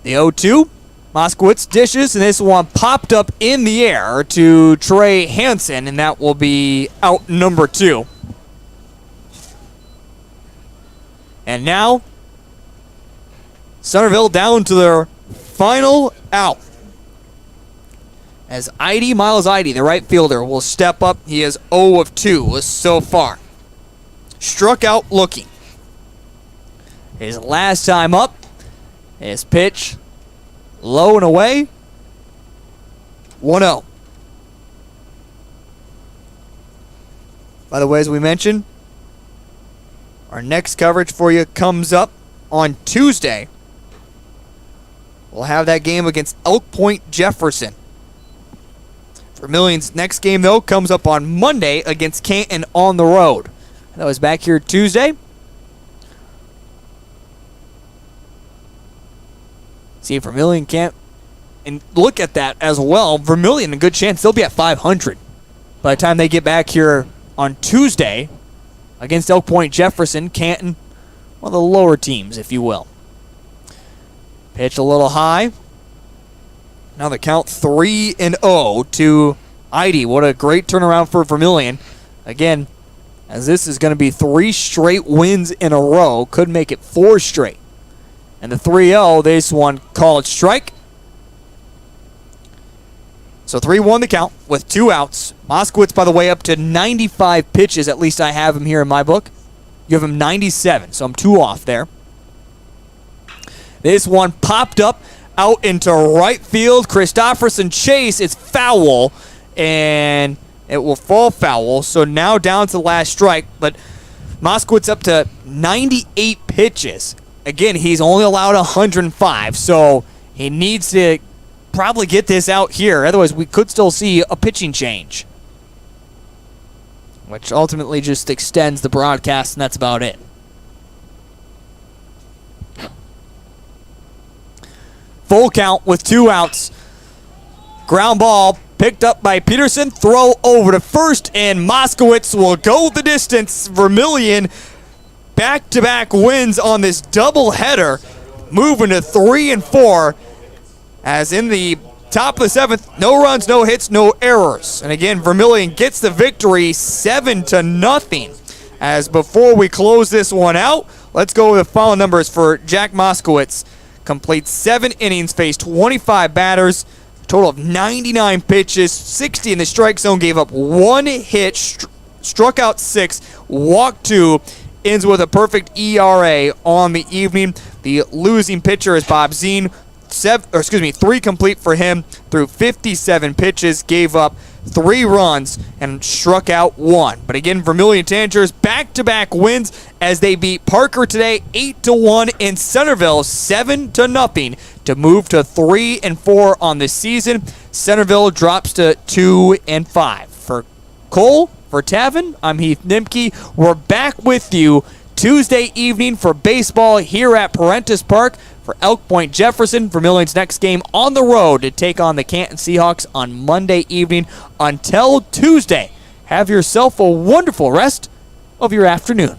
The 0-2, Moskowitz dishes, and this one popped up in the air to Trey Hansen, and that will be out number 2. And now, Centerville down to their final out. As Miles Eide, the right fielder, will step up. He is 0 of 2 so far. Struck out looking. His last time up, his pitch low and away. 1-0. By the way, as we mentioned, our next coverage for you comes up on Tuesday. We'll have that game against Elk Point Jefferson. Vermillion's next game, though, comes up on Monday against Canton on the road. That was back here Tuesday. See if Vermillion can't. And look at that as well. Vermillion, a good chance they'll be at 500 by the time they get back here on Tuesday against Elk Point Jefferson. Canton, one of the lower teams, if you will. Pitch a little high. Now the count 3-0 to Eide. What a great turnaround for Vermillion. Again, as this is going to be 3 straight wins in a row. Could make it 4 straight. And the 3-0, this one called strike. So 3-1 the count with 2 outs. Moskowitz, by the way, up to 95 pitches. At least I have him here in my book. You have him 97, so I'm 2 off there. This one popped up out into right field. Christopherson Chase, it's foul, and it will fall foul. So now down to the last strike, but Moskowitz up to 98 pitches. Again, he's only allowed 105, so he needs to probably get this out here. Otherwise, we could still see a pitching change, which ultimately just extends the broadcast, and that's about it. Full count with 2 outs. Ground ball picked up by Peterson. Throw over to first, and Moskowitz will go the distance. Vermillion back-to-back wins on this doubleheader, moving to 3-4. As in the top of the 7th, no runs, no hits, no errors. And again, Vermillion gets the victory 7-0 As before we close this one out, let's go with the final numbers for Jack Moskowitz. Complete 7 innings, faced 25 batters, total of 99 pitches, 60 in the strike zone, gave up 1 hit, struck out 6, walked 2, ends with a perfect ERA on the evening. The losing pitcher is Bob Zine. 3 complete for him through 57 pitches, gave up 3 runs and struck out 1. But again, Vermillion Tanagers back-to-back wins as they beat Parker today 8-1 in Centerville 7-0 to move to 3-4 on the season. Centerville drops to 2-5. For Cole, for Tavin, I'm Heath Nimke. We're back with you Tuesday evening for baseball here at Parentis Park. For Elk Point Jefferson, Vermillion's next game on the road to take on the Canton Seahawks on Monday evening. Until Tuesday, have yourself a wonderful rest of your afternoon.